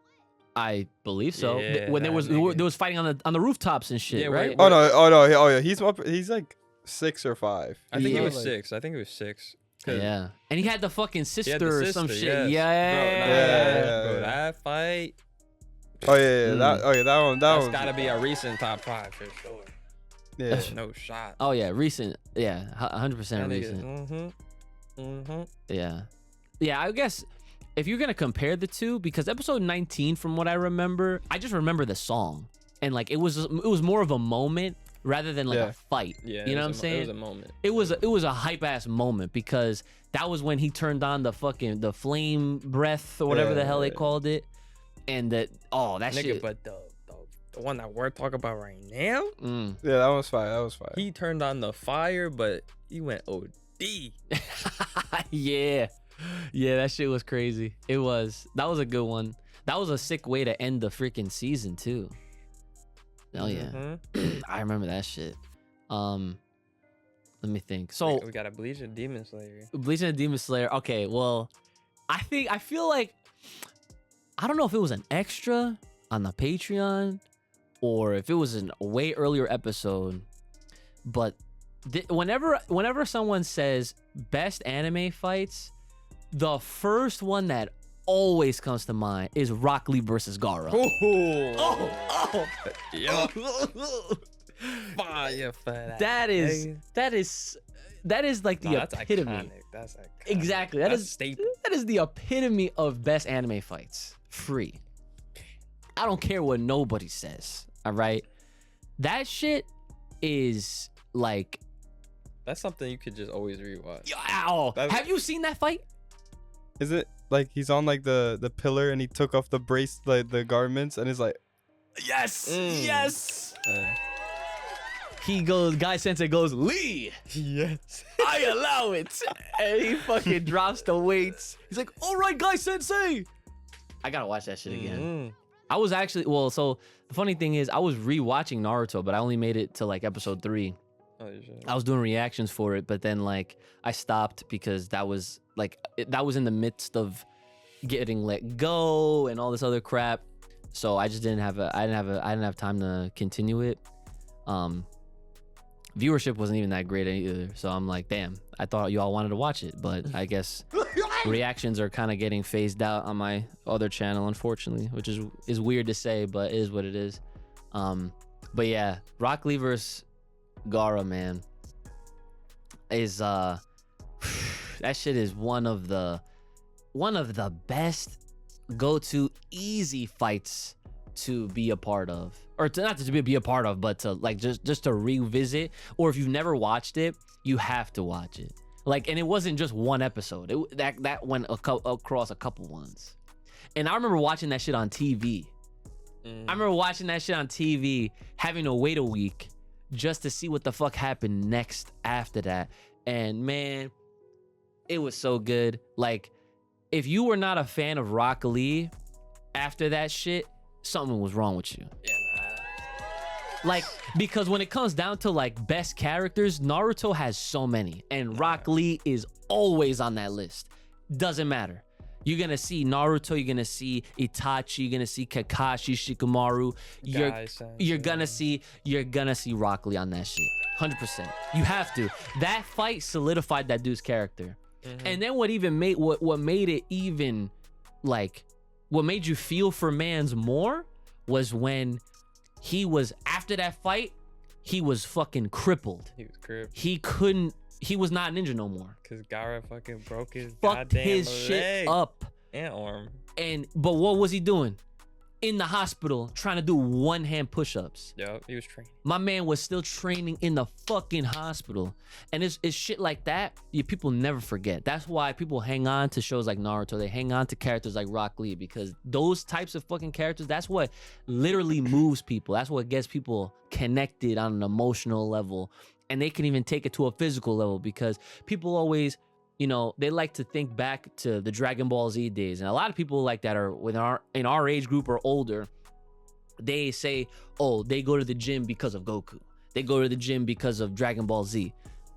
I believe so. Yeah, When that there nigga. was fighting on the rooftops and shit, Yeah, right? Oh no! Oh yeah. He's like 6 or 5. I think he was like- 6. I think he was 6. Yeah, and he had the fucking He had sister the or some sister, shit. yes. Bro, Yeah. bro, that fight. Oh yeah. That one. That's gotta be a recent top 5 for sure. Yeah. No shot. Oh yeah, recent. Yeah, 100% recent. Yeah. Yeah, I guess if you're gonna compare the two, because episode 19, from what I remember, I just remember the song, and like it was more of a moment rather than like a fight. Yeah, You know what I'm saying? It was a moment. It was a hype ass moment, because that was when he turned on the flame breath or whatever the hell they called it, and that that Nigga, shit. but the one that we're talking about right now, Yeah, that was fire. That was fire. he turned on the fire, but he went OD. Yeah, that shit was crazy. That was a good one. That was a sick way to end the freaking season too. Oh yeah, I remember that shit. Let me think. So we got a Bleach and Demon Slayer. Bleach and Demon Slayer. Okay, well, I feel like, I don't know if it was an extra on the Patreon or if it was a way earlier episode, but whenever someone says best anime fights, the first one that always comes to mind is Rock Lee versus Gaara. Oh, yo, fire for that. That is like the That's epitome. iconic. That's iconic. Exactly. That's staple. That is the epitome of best anime fights. Free. I don't care what nobody says. All right. That shit is like. That's something you could just always rewatch. Ow. Have you seen that fight? Is it like he's on like the pillar and he took off the brace, like the garments, and it's like, Yes. Yes. Guy Sensei goes, Lee, Yes. I allow it. And he fucking drops the weights. He's like, all right, Guy Sensei. I gotta watch that shit again. I was actually, so the funny thing is I was rewatching Naruto, but I only made it to like episode 3. Oh, shit. I was doing reactions for it, but then like I stopped because that was in the midst of getting let go and all this other crap. So I just didn't have time to continue it. Viewership wasn't even that great either. So I'm like, damn, I thought you all wanted to watch it, but I guess reactions are kind of getting phased out on my other channel, unfortunately, which is weird to say, but it is what it is. But yeah, Rock Lee vs. Gaara, man, is that shit is one of the best go-to easy fights to be a part of, or to not to be a part of, but to like just to revisit, or if you've never watched it, you have to watch it. Like, and it wasn't just one episode. That went across a couple ones, and I remember watching that shit on TV. I remember watching that shit on TV, having to wait a week just to see what the fuck happened next after that. And man, it was so good. Like, if you were not a fan of Rock Lee after that shit, something was wrong with you. Yeah, Like, because when it comes down to like best characters, Naruto has so many, and Rock Lee is always on that list. Doesn't matter. You're gonna see Naruto, you're gonna see Itachi, you're gonna see Kakashi, Shikamaru. You're gonna see Rock Lee on that shit. 100%. You have to. That fight solidified that dude's character. And then what made it even like, what made you feel for Mans more was when he was, after that fight, he was fucking crippled. He was crippled. He was not ninja no more. Cause Gaara fucking broke his Fucked goddamn his leg shit up. and arm. But what was he doing? In the hospital trying to do one-hand push-ups. Yup, he was training. My man was still training in the fucking hospital. And it's shit like that people never forget. That's why people hang on to shows like Naruto. They hang on to characters like Rock Lee, because those types of fucking characters, that's what literally moves people. That's what gets people connected on an emotional level. And they can even take it to a physical level, because people always, they like to think back to the Dragon Ball Z days. And a lot of people like that are in our age group or older. They say, oh, they go to the gym because of Goku. They go to the gym because of Dragon Ball Z.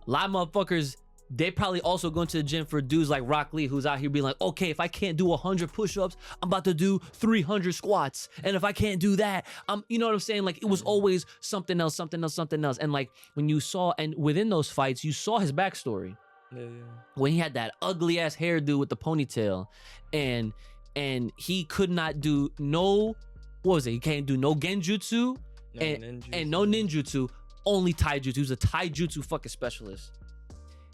A lot of motherfuckers, they probably also go to the gym for dudes like Rock Lee, who's out here being like, okay, if I can't do 100 push-ups, I'm about to do 300 squats. And if I can't do that, you know what I'm saying? Like, it was always something else. And like, when you saw, and within those fights, you saw his backstory. Yeah. when he had that ugly ass hairdo with the ponytail, and he could not do no, what was it? He can't do no genjutsu and no ninjutsu, only taijutsu. He was a taijutsu fucking specialist.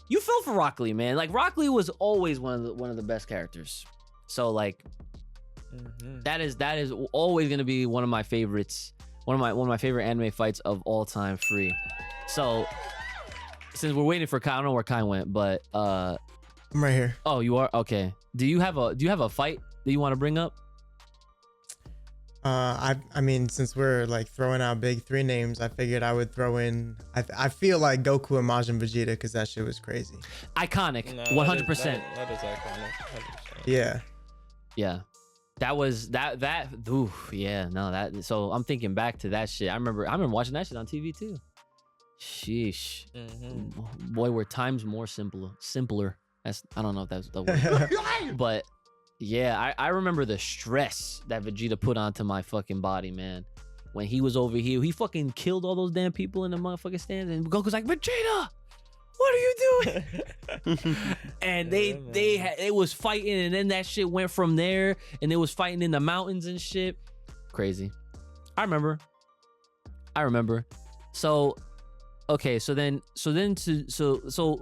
You feel for Rock Lee, man. Like Rock Lee was always one of the best characters. So like that is always gonna be one of my favorites. One of my favorite anime fights of all time. Free. So since we're waiting for Kai, I don't know where Kai went, but I'm right here. oh, you are? Okay. Do you have a fight that you want to bring up? I mean, since we're like throwing out big three names, I figured I would throw in. I feel like Goku and Majin Vegeta because that shit was crazy. Iconic. No, 100%. That is iconic. 100%. Yeah. Yeah. That was that ooh, yeah, no, that so I'm thinking back to that shit. I remember watching that shit on TV too. Sheesh. Boy, were times more simpler. That's, I don't know if that's the word. But yeah, I remember the stress that Vegeta put onto my fucking body, man. When he was over here, he fucking killed all those damn people in the motherfucking stands, and Goku's like, Vegeta, what are you doing? And it was fighting, and then that shit went from there, and it was fighting in the mountains and shit. Crazy. I remember. So, okay, so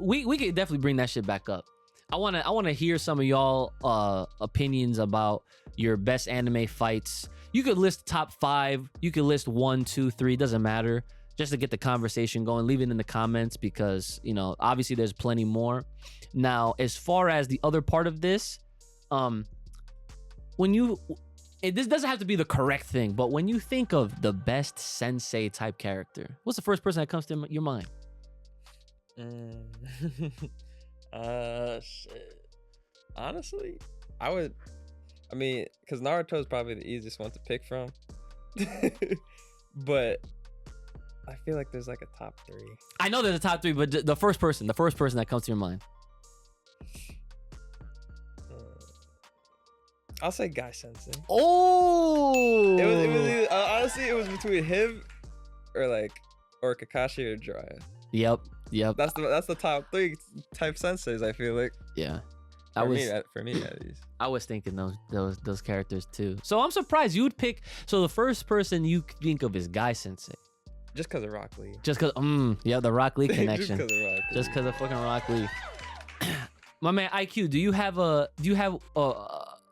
we could definitely bring that shit back up. I wanna hear some of y'all opinions about your best anime fights. You could list top 5. You could list 1, 2, 3. Doesn't matter. Just to get the conversation going, leave it in the comments because, you know, obviously there's plenty more. Now, as far as the other part of this, this doesn't have to be the correct thing, but when you think of the best sensei type character, what's the first person that comes to your mind? Shit. Honestly, because Naruto is probably the easiest one to pick from. But I feel like there's like a top 3. I know there's a top 3, but the first person that comes to your mind. I'll say Guy Sensei. Oh, It was either, honestly, it was between him or Kakashi or Jiraiya. Yep. That's the top 3 type senseis, I feel like. Yeah. For me at least. I was thinking those characters too. So I'm surprised you would pick. So the first person you think of is Guy Sensei. Just because of Rock Lee. Just because, the Rock Lee connection. Just Just because of fucking Rock Lee. My man IQ, do you have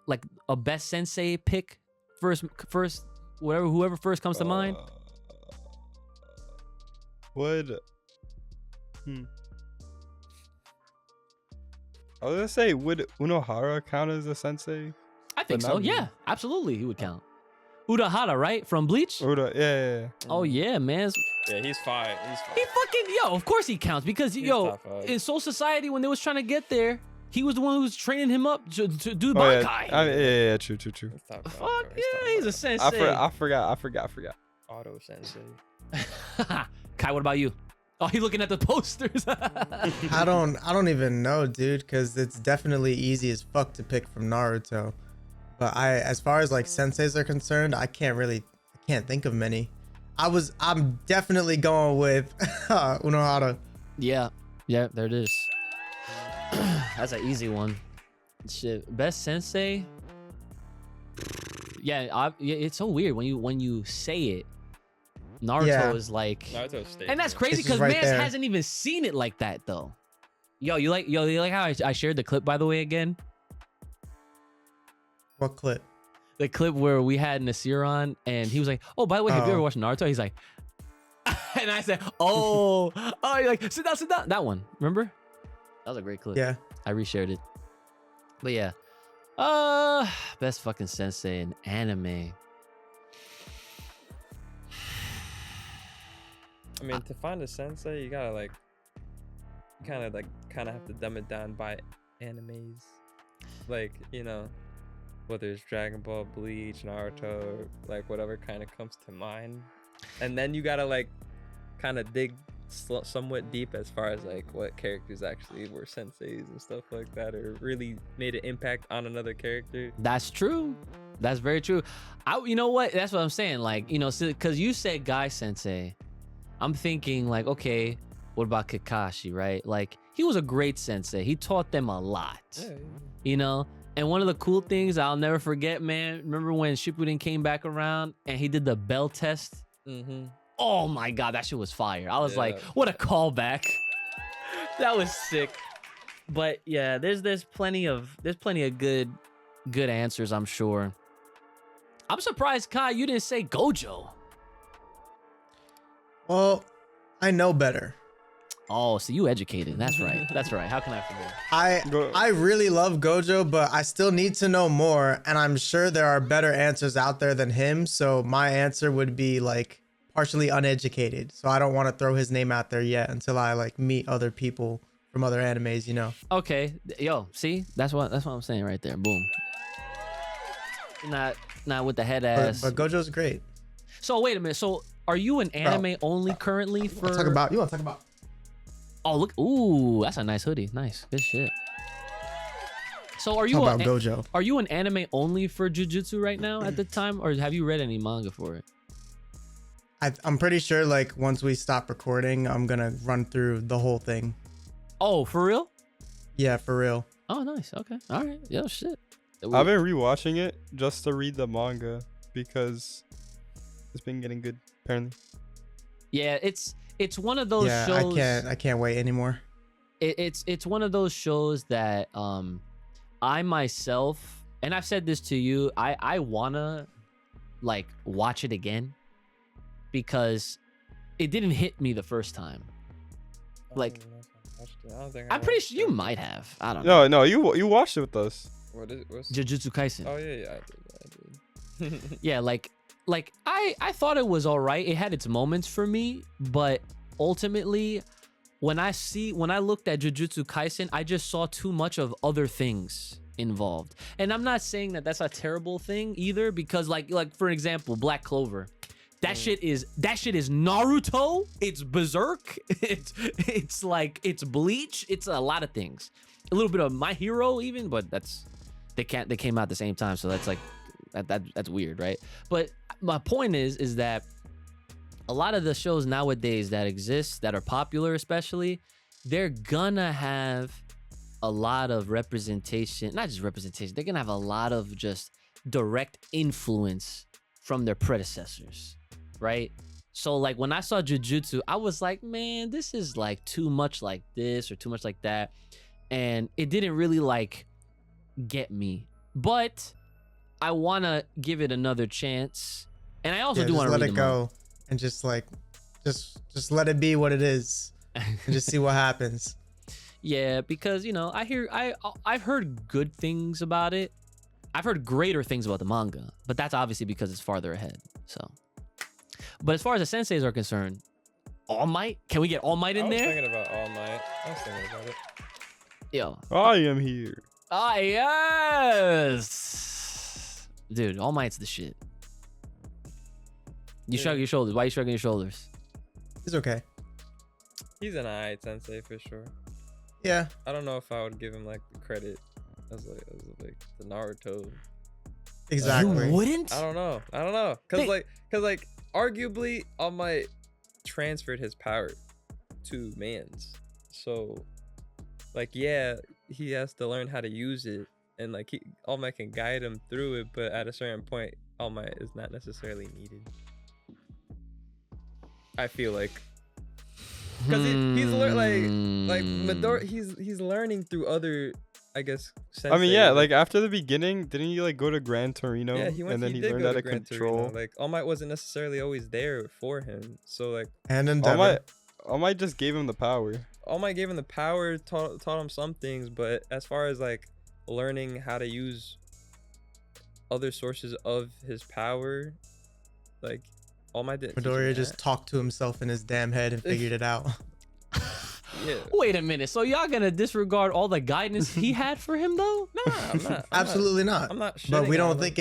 like a best sensei pick first whoever first comes to mind? I was gonna say, would Unohara count as a sensei? I think so. Yeah, absolutely, he would count. Urahara, right? From Bleach? Yeah. Oh yeah, man. Yeah, he's fine. He fucking of course he counts because in Soul Society when they was trying to get there, he was the one who was training him up to do Bankai. Yeah, true. Fuck yeah, he's a sensei. I forgot. Auto Sensei. Kai, what about you? Oh, he looking at the posters. I don't even know, dude, because it's definitely easy as fuck to pick from Naruto. But as far as like senseis are concerned, I can't think of many. I'm definitely going with Unohara. Yeah, there it is. That's an easy one. Shit, best sensei. Yeah, it's so weird when you say it. Naruto is like, and that's crazy because right man there. hasn't even seen it like that though. You like how I shared the clip, by the way, again? What clip? The clip where we had Nasir on and he was like, oh, by the way, have you ever watched Naruto? He's like, and I said, oh, you're like, sit down. That one, remember? That was a great clip. Yeah. I reshared it. But yeah. Best fucking sensei in anime. I mean, to find a sensei, you gotta kind of have to dumb it down by animes, like, you know, whether it's Dragon Ball, Bleach, Naruto, like whatever kind of comes to mind, and then you gotta kind of dig somewhat deep as far as what characters actually were senseis and stuff like that, or really made an impact on another character. That's true. That's very true. You know what? That's what I'm saying. Because you said Guy Sensei. I'm thinking okay, what about Kakashi, right? he was a great sensei. He taught them a lot, Yeah, you know. And one of the cool things I'll never forget, man. Remember when Shippuden came back around and he did the bell test? Mm-hmm. Oh my god, that shit was fire. I was like, Yeah. what a callback. That was sick. But yeah, there's plenty of good answers, I'm sure. I'm surprised, Kai, you didn't say Gojo. Well, I know better. Oh, so you educated. That's right. That's right. How can I forget? Go- I really love Gojo, but I still need to know more, and I'm sure there are better answers out there than him. So my answer would be like partially uneducated. So I don't want to throw his name out there yet until I like meet other people from other animes, you know. Okay, yo, see, that's what I'm saying right there. Boom. Not with the head ass. But Gojo's great. So wait a minute. So are you an anime only currently You for? want to talk about? Oh look, ooh, that's a nice hoodie. Nice, good shit. So are you Talk about Gojo. Are you an anime only for Jujutsu right now at the time, or have you read any manga for it? I'm pretty sure like once we stop recording, I'm gonna run through the whole thing. Oh, for real? Yeah, for real. Oh, nice. Okay. All right. Yo, shit. I've been rewatching it just to read the manga because it's been getting good apparently. Yeah, it's one of those Yeah, shows. I can't wait anymore. It's one of those shows that I myself, and I've said this to you, I wanna like watch it again because it didn't hit me the first time. Like, I'm pretty sure you might have. I don't know. No, you watched it with us. What's Jujutsu Kaisen. Oh yeah, I did. Yeah, like I thought it was all right. It had its moments for me, but ultimately when I looked at Jujutsu Kaisen, I just saw too much of other things involved. And I'm not saying that that's a terrible thing either, because like for example, Black Clover. That shit is Naruto, it's Berserk, it's like it's Bleach, it's a lot of things. A little bit of My Hero even, but they came out at the same time, so that's like that's weird, right? But my point is that a lot of the shows nowadays that exist, that are popular especially, they're gonna have a lot of representation, not just representation, they're gonna have a lot of just direct influence from their predecessors, right? So like when I saw Jujutsu, I was like, man, this is like too much like this or too much like that, and it didn't really like get me. But I want to give it another chance, and I also do want to let read it the manga. go and just like just let it be what it is and just see what happens. Yeah, because you know, I've heard good things about it. I've heard greater things about the manga, but that's obviously because it's farther ahead. So, but as far as the senseis are concerned, All Might, can we get All Might in I was there? thinking about All Might. I was thinking about it. Yo, I am here. ah yes, dude, All Might's the shit. You Yeah. shrug your shoulders. Why are you shrugging your shoulders? It's okay. He's an alright sensei for sure. Yeah. I don't know if I would give him like the credit as like the Naruto. Exactly. You wouldn't? I don't know. Cause like arguably All Might transferred his power to Mans. So like yeah, he has to learn how to use it, and like All Might can guide him through it, but at a certain point All Might is not necessarily needed. I feel like because he's like Midori, he's learning through other, I guess. I mean, yeah, senseis. like after the beginning, didn't he like go to Gran Torino? Yeah, he went. And then he he did learned go how to to Gran control. Torino. Like All Might wasn't necessarily always there for him. So like And in All Devon. Might just gave him the power. All Might gave him the power, taught him some things, but as far as like learning how to use other sources of his power, like All Might didn't. teach him Midoriya that. just talked to himself in his damn head and figured it out. Yeah. Wait a minute. So y'all gonna disregard all the guidance he had for him though? Nah, I'm not. Absolutely not. I'm not. But we shitting on don't him. think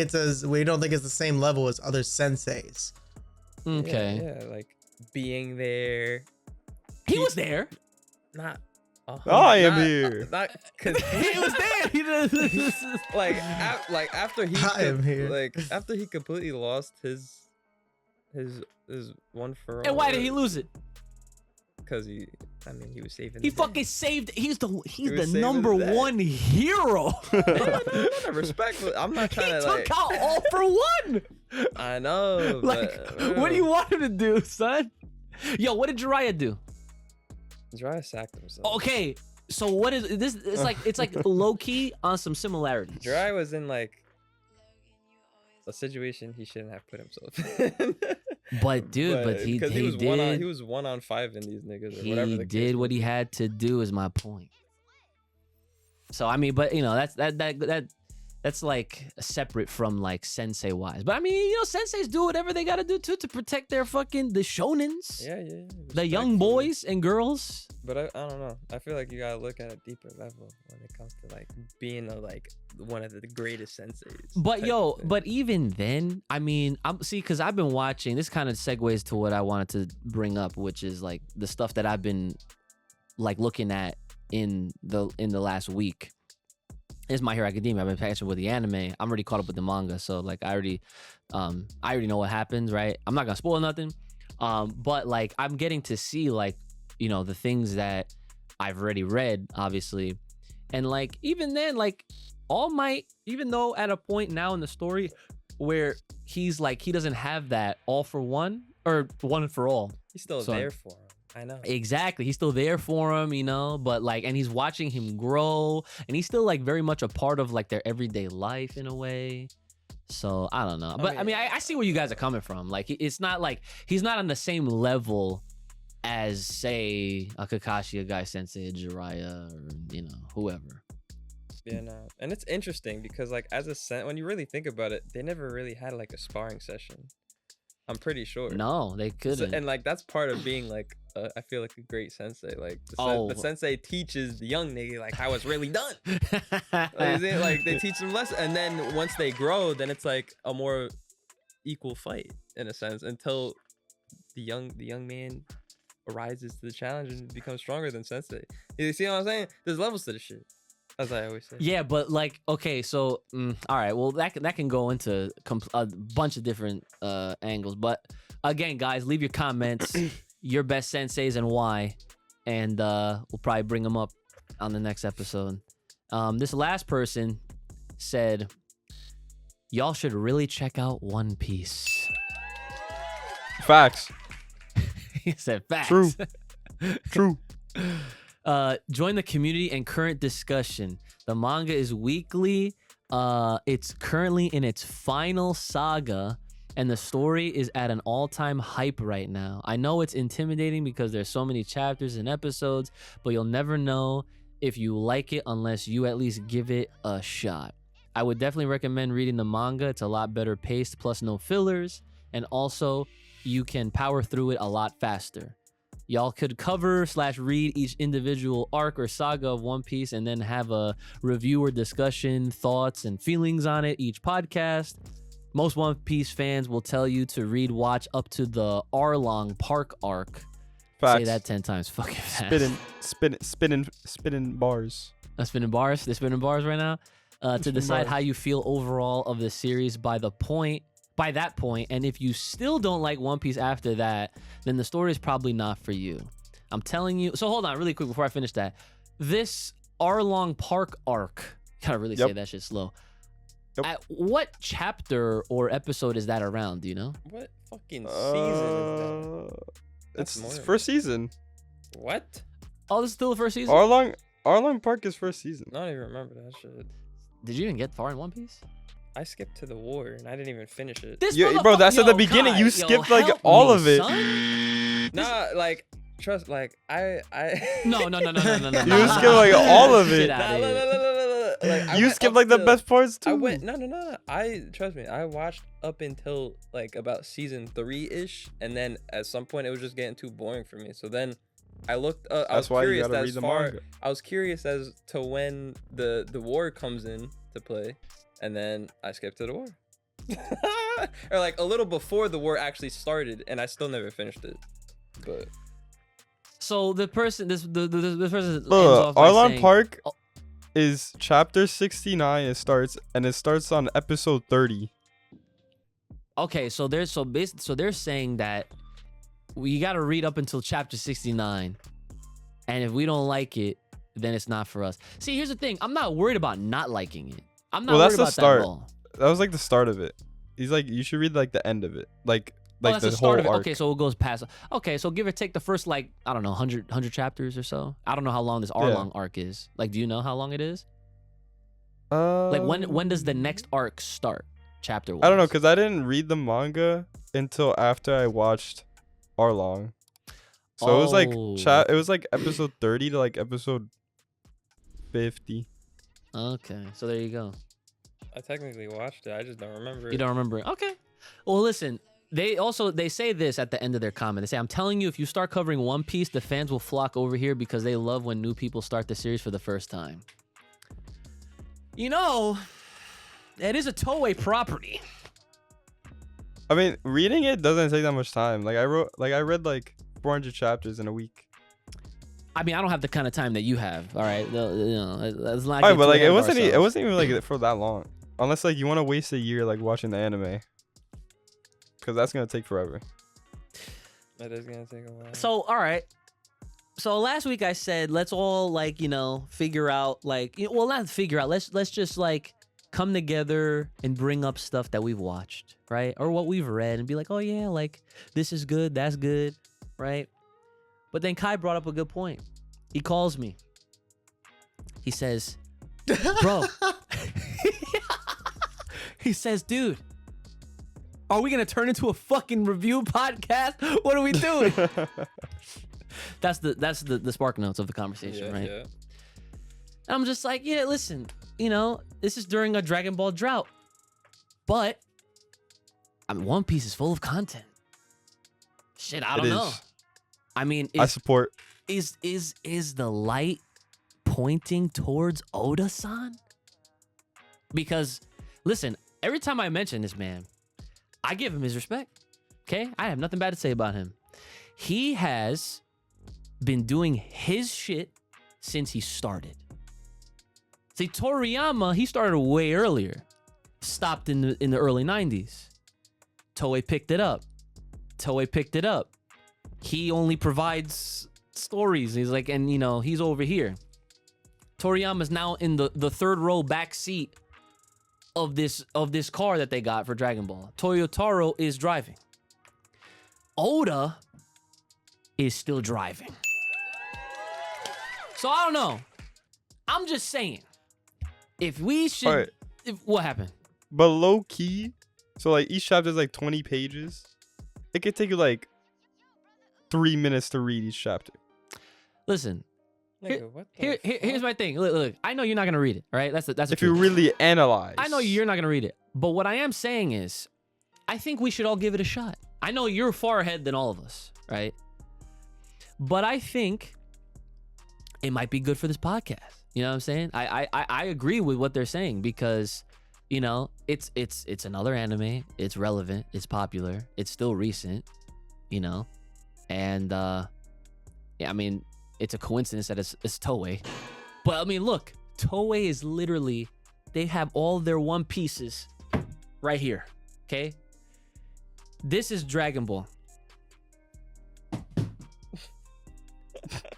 it's the same level as other senseis. Okay. Yeah, like being there. He was there. Not. I am here. Not because He was there. He just- like after he I am here. like after he completely lost his one for all. And why did he lose it? Because he was saving. He the fucking day. saved. He's the was the saving number the day. one hero. No, respect. But I'm not He trying to took like. out all for one. I know. Like, but, what do you want him to do, son? Yo, what did Jiraiya do? Jiraiya sacked himself. Okay, so what is this? It's like low key on some similarities. Jiraiya was in like a situation he shouldn't have put himself in. But dude, but he because he was did. he was 1-on-5 in these niggas or He whatever. The case did what may he be. had to do. Is my point. So I mean, but you know, that's like separate from like sensei wise. But I mean, you know, senseis do whatever they gotta do too to protect their fucking the shonens, Yeah. the young respectfully. boys and girls. But I don't know. I feel like you gotta look at a deeper level when it comes to like being like one of the greatest senseis. But type yo, of thing. but even then, I mean, because I've been watching. This kind of segues to what I wanted to bring up, which is like the stuff that I've been like looking at in the last week. Is My Hero Academia. I've been catching with the anime. I'm already caught up with the manga, so like I already know what happens, right? I'm not gonna spoil nothing, but like I'm getting to see like, you know, the things that I've already read, obviously, and like even then, like All Might, even though at a point now in the story where he's like he doesn't have that all for one or one for all. he's still so- there for him. I know. Exactly. He's still there for him, you know, but like, and he's watching him grow and he's still like very much a part of like their everyday life in a way. So I don't know. But I mean, I see where you guys are coming from. Like, it's not like he's not on the same level as say a Kakashi, a Guy Sensei, a Jiraiya, or, you know, whoever. Yeah, no. And it's interesting because like as a when you really think about it, they never really had like a sparring session. I'm pretty sure. No, they couldn't. And like that's part of being like I feel like a great sensei. Like the sensei teaches the young nigga like how it's really done. Like they teach them lessons, and then once they grow, then it's like a more equal fight in a sense until the young man arises to the challenge and becomes stronger than sensei. You see what I'm saying? There's levels to this shit, as I always say. Yeah, but like, okay, so all right, well that can go into a bunch of different angles, but again, guys, leave your comments, your best senseis and why, and we'll probably bring them up on the next episode. This last person said, y'all should really check out One Piece. Facts. He said facts. True. True. Join the community and current discussion. The manga is weekly. It's currently in its final saga, and the story is at an all-time hype right now. I know it's intimidating because there's so many chapters and episodes, but you'll never know if you like it unless you at least give it a shot. I would definitely recommend reading the manga. It's a lot better paced, plus no fillers, and also you can power through it a lot faster. Y'all could cover/read each individual arc or saga of One Piece and then have a review or discussion, thoughts, and feelings on it each podcast. Most One Piece fans will tell you to read, watch up to the Arlong Park arc. Facts. Say that 10 times fucking fast. Spinning bars. Spinning bars. They're spinning bars right now. To Spinning decide bars. how you feel overall of the series by that point, and if you still don't like One Piece after that, then the story is probably not for you. I'm telling you. So hold on really quick before I finish that. This Arlong Park arc, gotta really say that shit slow. Yep. At what chapter or episode is that around? Do you know? What fucking season is that? It's more than- first season. What? Oh, this is still the first season? Arlong Park is first season. I don't even remember that shit. Did you even get far in One Piece? I skipped to the war and I didn't even finish it. This Bro, that's at the beginning. You skipped like all of it. Nah, like trust, like I. No. You skipped like all of Get it. outta here. Like, I You went skipped up like the to- best parts too. I went no. I trust me. I watched up until like about season 3-ish, and then at some point it was just getting too boring for me. So then I looked. I That's was why you curious gotta as read the far. manga. I was curious as to when the war comes in to play, and then I skipped to the war, or like a little before the war actually started, and I still never finished it. But So the person, this person ends off by Arlong saying, Park Oh. is chapter 69. It starts on episode 30. Okay, so they're saying that we got to read up until chapter 69. And if we don't like it, then it's not for us. See, here's the thing. I'm not worried about not liking it. I'm not Well, worried that's the about start. that at all. That was like the start of it. He's like, you should read like the end of it, like Oh, that's the the start whole of it. arc. Okay, so it goes past. Okay, so give or take the first, like, I don't know, 100 chapters or so. I don't know how long this Arlong arc is. Like, do you know how long it is? Like, when does the next arc start? Chapter-wise? I don't know, because I didn't read the manga until after I watched Arlong. So it was like it was like episode 30 to like episode 50. Okay, so there you go. I technically watched it. I just don't remember. You don't remember it. Okay. Well, listen, they say this at the end of their comment. They say, I'm telling you, if you start covering One Piece, the fans will flock over here because they love when new people start the series for the first time. You know, it is a Toei property. I mean, reading it doesn't take that much time. Like I read like 400 chapters in a week. I mean, I don't have the kind of time that you have. All right, you know, let's not. All right, get but too like ahead it of wasn't ourselves. even like for that long. Unless like you want to waste a year like watching the anime. Cuz that's going to take forever. That is gonna take a while. So, all right. So last week I said, let's all like, you know, figure out like, well, not figure out. Let's just like come together and bring up stuff that we've watched, right? Or what we've read and be like, oh yeah, like this is good, that's good, right? But then Kai brought up a good point. He calls me. He says, bro. He says, dude, are we gonna turn into a fucking review podcast? What are we doing? That's the spark notes of the conversation, right? Yeah. And I'm just like, yeah, listen, you know, this is during a Dragon Ball drought, but I mean, One Piece is full of content. Shit, I don't know. I mean, I support. Is the light pointing towards Oda-san? Because, listen, every time I mention this man, I give him his respect. Okay, I have nothing bad to say about him. He has been doing his shit since he started. See, Toriyama, he started way earlier. Stopped in the early 90s. Toei picked it up. He only provides stories. He's like, and you know, he's over here. Toriyama's now in the third row back seat of this car that they got for Dragon Ball. Toyotaro is driving. Oda is still driving. So I don't know. I'm just saying, if we should, Alright. what happened? But low key, so like each chapter is like 20 pages. It could take you like 3 minutes to read each chapter. Listen, Nigga, what the here's my thing. Look, I know you're not gonna read it, right? That's the If you truth. really analyze. I know you're not gonna read it, but what I am saying is, I think we should all give it a shot. I know you're far ahead than all of us, right? But I think it might be good for this podcast. You know what I'm saying? I agree with what they're saying because, you know, it's another anime. It's relevant. It's popular. It's still recent. You know, and yeah, I mean, it's a coincidence that it's Toei. But I mean, look, Toei is literally, they have all their One Pieces right here. Okay, this is Dragon Ball.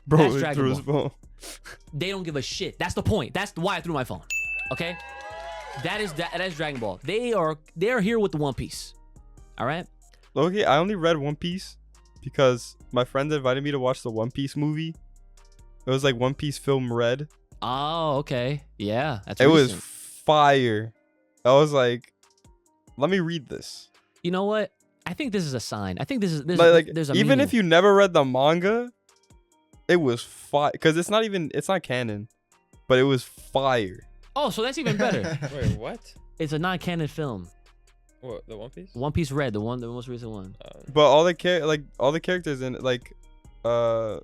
Bro, That's it Dragon threw his Ball. phone. They don't give a shit. That's the point. That's why I threw my phone. Okay, that is Dragon Ball. They're here with the One Piece. All right. Okay, I only read One Piece because my friend invited me to watch the One Piece movie. It was like One Piece Film Red. Oh, okay. Yeah, that's It was recent. fire. I was like, let me read this. You know what? I think this is a sign. I think there's Like a even meaning. if you never read the manga, it was fire because it's not canon, but it was fire. Oh, so that's even better. Wait, what? It's a non-canon film. What, the One Piece? One Piece Red, the most recent one. But all the characters in it, like the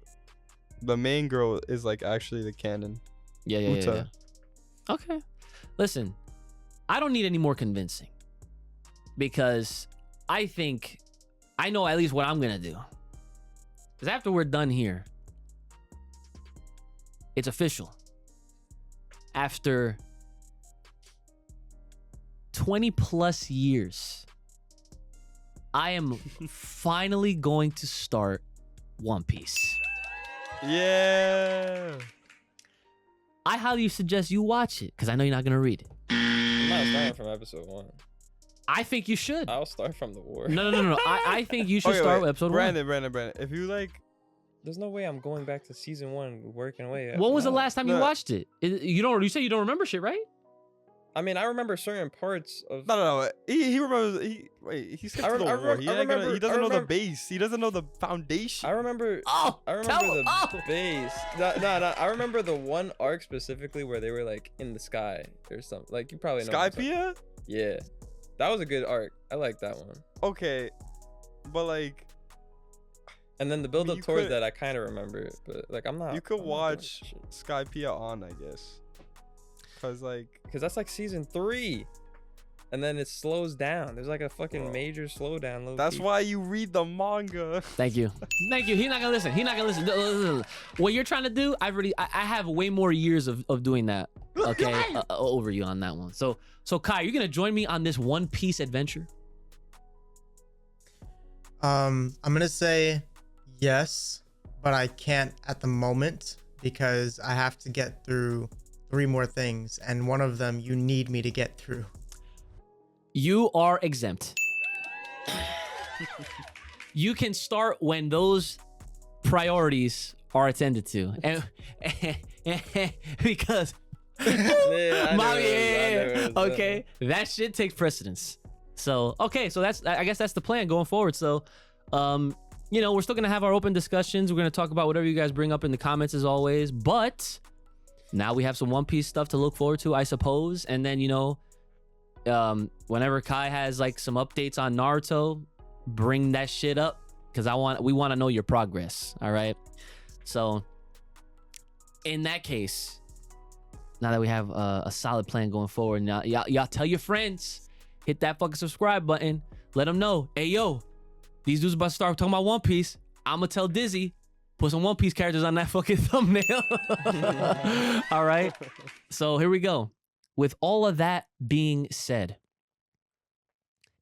main girl is like actually the canon. Yeah. Uta. Okay. Listen, I don't need any more convincing because I think I know at least what I'm gonna do. Because after we're done here, it's official. After 20 plus years, I am finally going to start One Piece. Yeah. I highly suggest you watch it because I know you're not gonna read it. I'm not starting from episode 1. I think you should. I'll start from the war. No. I think you should Okay, start wait, with episode Brandon, if you like, There's no way I'm going back to season 1 working away. 1. When was the No. last time you watched it? You say you don't remember shit, right? I mean, I remember certain parts of. no. He remembers. He skipped to the war. He doesn't know the base. He doesn't know the foundation. I remember. Oh, I remember the base. No. I remember the one arc specifically where they were like in the sky or something. Like you probably know. Skypiea? Yeah, that was a good arc. I like that one. Okay, but like. And then the build up you towards could- that, I kind of remember, but like I'm not. You could I'm not doing watch that shit. Skypiea on, I guess. Cause like. Cause that's like season 3, and then it slows down. There's like a fucking major slowdown. Low That's key. why you read the manga. Thank you. He's not gonna listen. What you're trying to do, I have way more years of doing that. Okay, over you on that one. So Kai, you're gonna join me on this One Piece adventure? I'm gonna say yes, but I can't at the moment because I have to get through 3 more things, and one of them you need me to get through. You are exempt. You can start when those priorities are attended to, and because okay, that shit takes precedence. So okay, so I guess that's the plan going forward. So we're still gonna have our open discussions. We're gonna talk about whatever you guys bring up in the comments as always, but now we have some One Piece stuff to look forward to, I suppose. And then whenever Kai has like some updates on Naruto, bring that shit up because we want to know your progress. All right, so in that case, now that we have a solid plan going forward, now y'all tell your friends, hit that fucking subscribe button, let them know, hey yo, these dudes about to start talking about One Piece. I'm gonna tell Dizzy, put some One Piece characters on that fucking thumbnail. All right, so here we go. With all of that being said,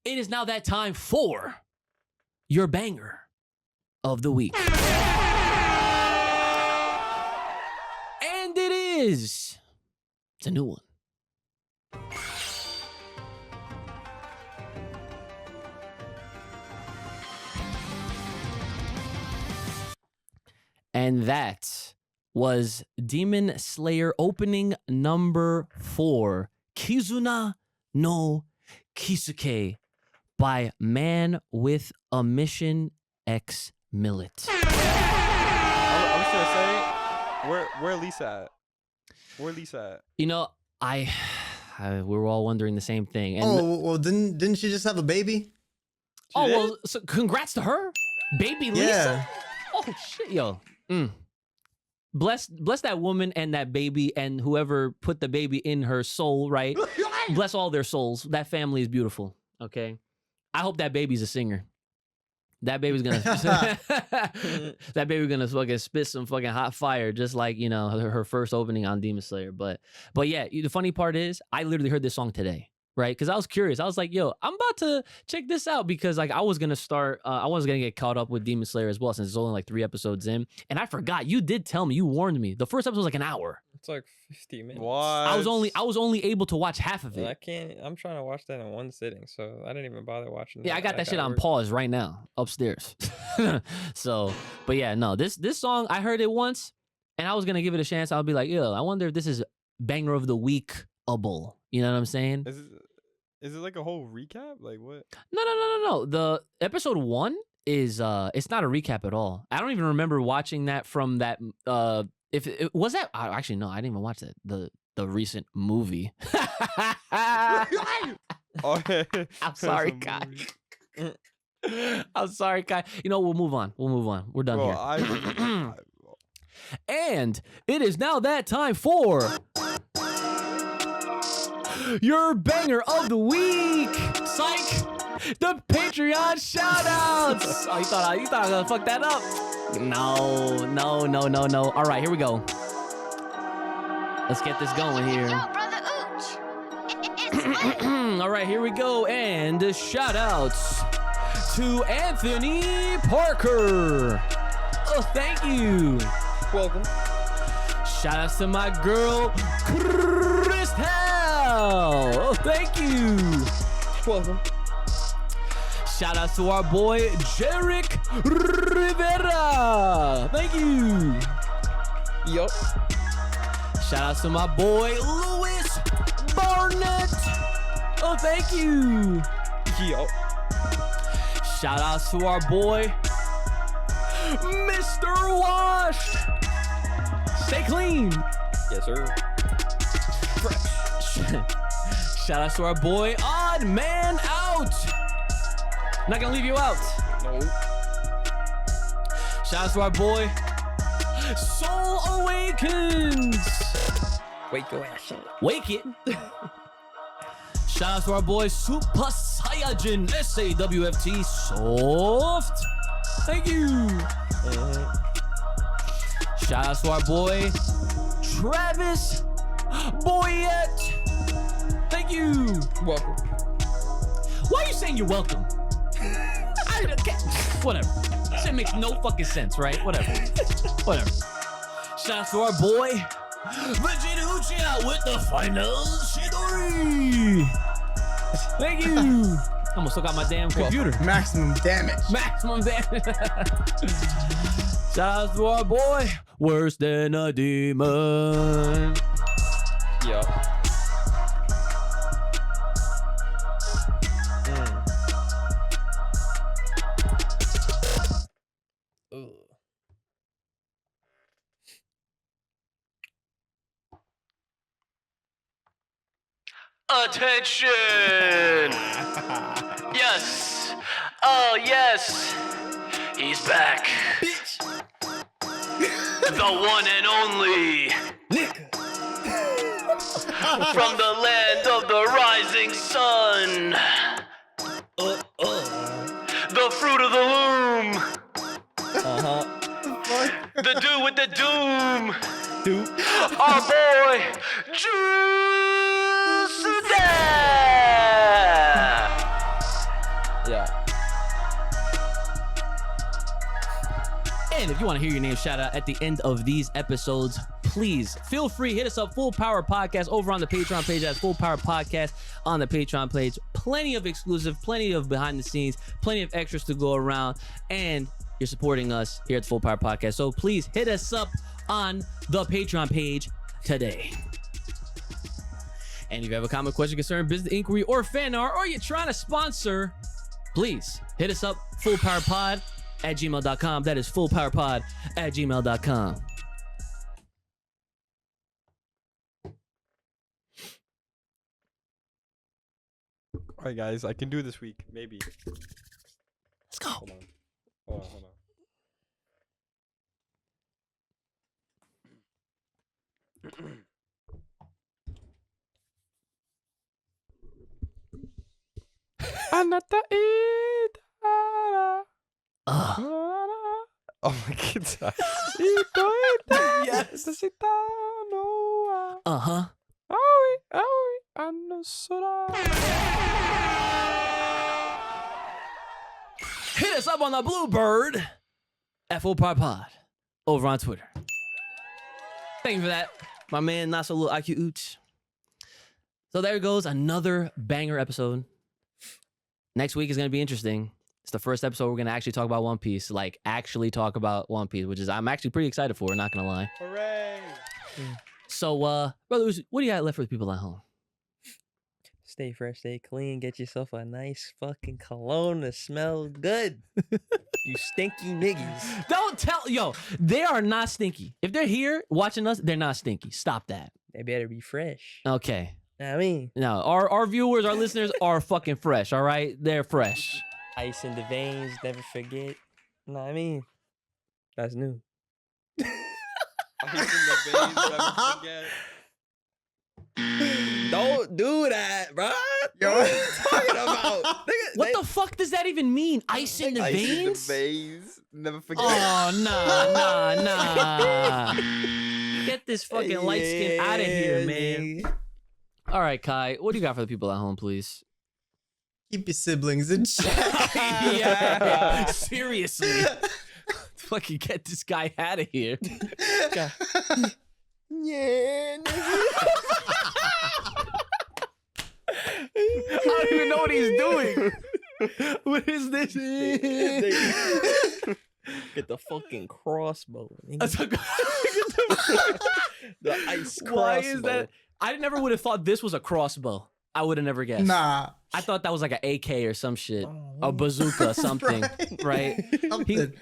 it is now that time for your banger of the week. And it's a new one. And that was Demon Slayer opening number 4, Kizuna no Kisuke by Man with a Mission X Millet. I was gonna say, where Lisa at? Where Lisa at? I we were all wondering the same thing. And well, didn't she just have a baby? well, so congrats to her, baby Lisa. Yeah. Oh shit, yo. Bless that woman and that baby and whoever put the baby in her soul, right? Bless all their souls. That family is beautiful. Okay. I hope that baby's a singer. That baby's gonna fucking spit some fucking hot fire, just like her first opening on Demon Slayer. But yeah, the funny part is I literally heard this song today, right? Because I was curious. I was like, yo, I'm about to check this out because like I was gonna start. I was gonna get caught up with Demon Slayer as well since it's only like 3 episodes in, and I forgot. You did tell me. You warned me. The first episode was like an hour. It's like 50 minutes. What? I was only able to watch half of And it. I can't. I'm trying to watch that in one sitting, so I didn't even bother watching. Yeah, I got that shit on work. pause right now upstairs. So, but yeah, no, this song I heard it once, and I was gonna give it a chance. I'll be like, yo, I wonder if this is banger of the week-able. You know what I'm saying? Is it like a whole recap? Like what? No. The episode 1 is it's not a recap at all. I don't even remember watching that from that. If it was that, actually no, I didn't even watch that. The recent movie. Okay. I'm sorry, That's a Kai. movie. I'm sorry, Kai. We'll move on. We're done Bro, here. And it is now that time for your banger of the week. Psych. The Patreon shoutouts. Oh, you thought I was gonna fuck that up? No. All right, here we go. Let's get this going here. Yo, brother Ooch. It's lit. All right, here we go. And shout outs to Anthony Parker. Oh, thank you. Welcome. Shout out to my girl, Crystal. Oh, thank you. Welcome. Shout out to our boy, Jerick Rivera. Thank you. Yup. Shout out to my boy, Louis Barnett. Oh, thank you. Yup. Shout out to our boy, Mr. Washed. Stay clean. Yes, sir. Shout out to our boy, Odd Man Out. Not gonna leave you out. No. Shout out to our boy, Soul Awakens. Wake your ass up. Wake it. Shout out to our boy, Super Saiyajin SAWFT Soft. Thank you. Shout out to our boy, Travis Boyette. Thank you. Welcome. Why are you saying you're welcome? Whatever. Shit makes no fucking sense, right? Whatever. Shout out to our boy, Vegeta Uchiha with the final Shidori. Thank you. Almost took out my damn computer. Maximum damage. Maximum damage. Shout out to our boy, Worse Than a Demon. Yup. Attention! Yes! Oh, yes! He's back. The one and only. From the land of the rising sun. The fruit of the loom. The dude with the doom. Our boy, Yeah. And if you want to hear your name shout out at the end of these episodes, please feel free, hit us up, Full Power Podcast over on the Patreon page. That's Full Power Podcast on the Patreon page. Plenty of exclusive, plenty of behind the scenes, plenty of extras to go around, and you're supporting us here at the Full Power Podcast. So please hit us up on the Patreon page today. And if you have a comment, question, concern, business inquiry, or fan art, or you're trying to sponsor, please hit us up, fullpowerpod@gmail.com. That is fullpowerpod@gmail.com. All right, guys, I can do this week, maybe. Let's go. Hold on. Anata itara. Oh my god. Yes. Noah. Uh-huh. Aoi, anosora. Hit us up on the Bluebird at Full Power Pod over on Twitter. Thank you for that, my man. Not so little IQ Ooch. So there goes another banger episode. Next week is going to be interesting. It's the first episode we're going to actually talk about One Piece. Like, actually talk about One Piece, which is I'm actually pretty excited for, not going to lie. Hooray. So, brother, what do you got left for the people at home? Stay fresh, stay clean. Get yourself a nice fucking cologne that smells good. You stinky niggas. Don't tell, yo, they are not stinky. If they're here watching us, they're not stinky. Stop that. They better be fresh. Okay. I mean, No, our viewers, our listeners are fucking fresh, all right? They're fresh. ice in the veins, never forget. Know what I mean? That's new. Ice in the veins, never forget. Don't do that, bro. Yo. What are you talking about? Nigga, What the fuck does that even mean? Ice in the Ice in the veins? veins, never forget. Oh, nah. Get this fucking light skin out of here, man. nigga. All right, Kai, what do you got for the people at home, please? Keep your siblings in check. Yeah, seriously. Fucking get this guy out of here. Yeah. I don't even know what he's doing. What is this? Get the fucking crossbow. That's a- The ice crossbow. Why is that? I never would have thought this was a crossbow. I would have never guessed. Nah. I thought that was like an AK or some shit. A bazooka, something. right? Something.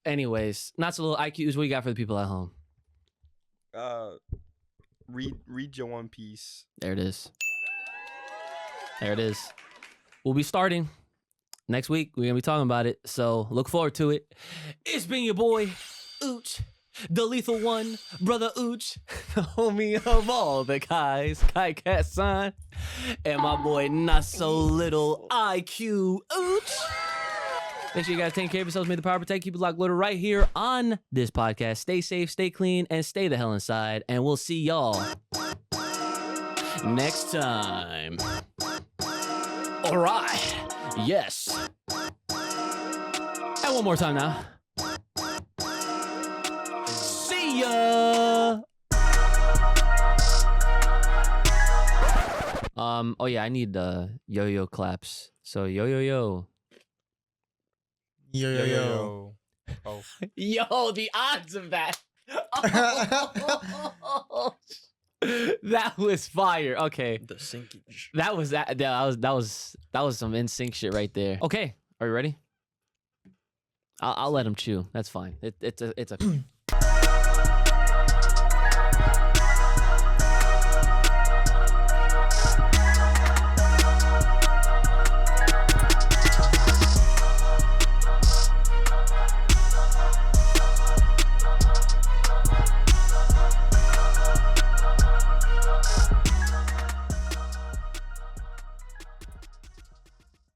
Anyways, not so little IQs. What you got for the people at home? Read your One Piece. There it is. There it is. We'll be starting next week. We're going to be talking about it. So look forward to it. It's been your boy, Ooch, the lethal one, brother Ooch, the homie of all the guys, Kai Cat San, and my boy, not so little IQ Ooch. Make sure you guys take care of yourselves. May the power protect. Keep it locked, loaded right here on this podcast. Stay safe, stay clean, and stay the hell inside. And we'll see y'all next time. All right. Yes. And one more time now. See ya. Oh yeah, I need yo-yo claps. So yo-yo-yo. Yo, yo, yo. Oh. Yo, the odds of that. That was fire. Okay. The sinkage. That was some in sync shit right there. Okay, are you ready? I'll let him chew. That's fine. It's a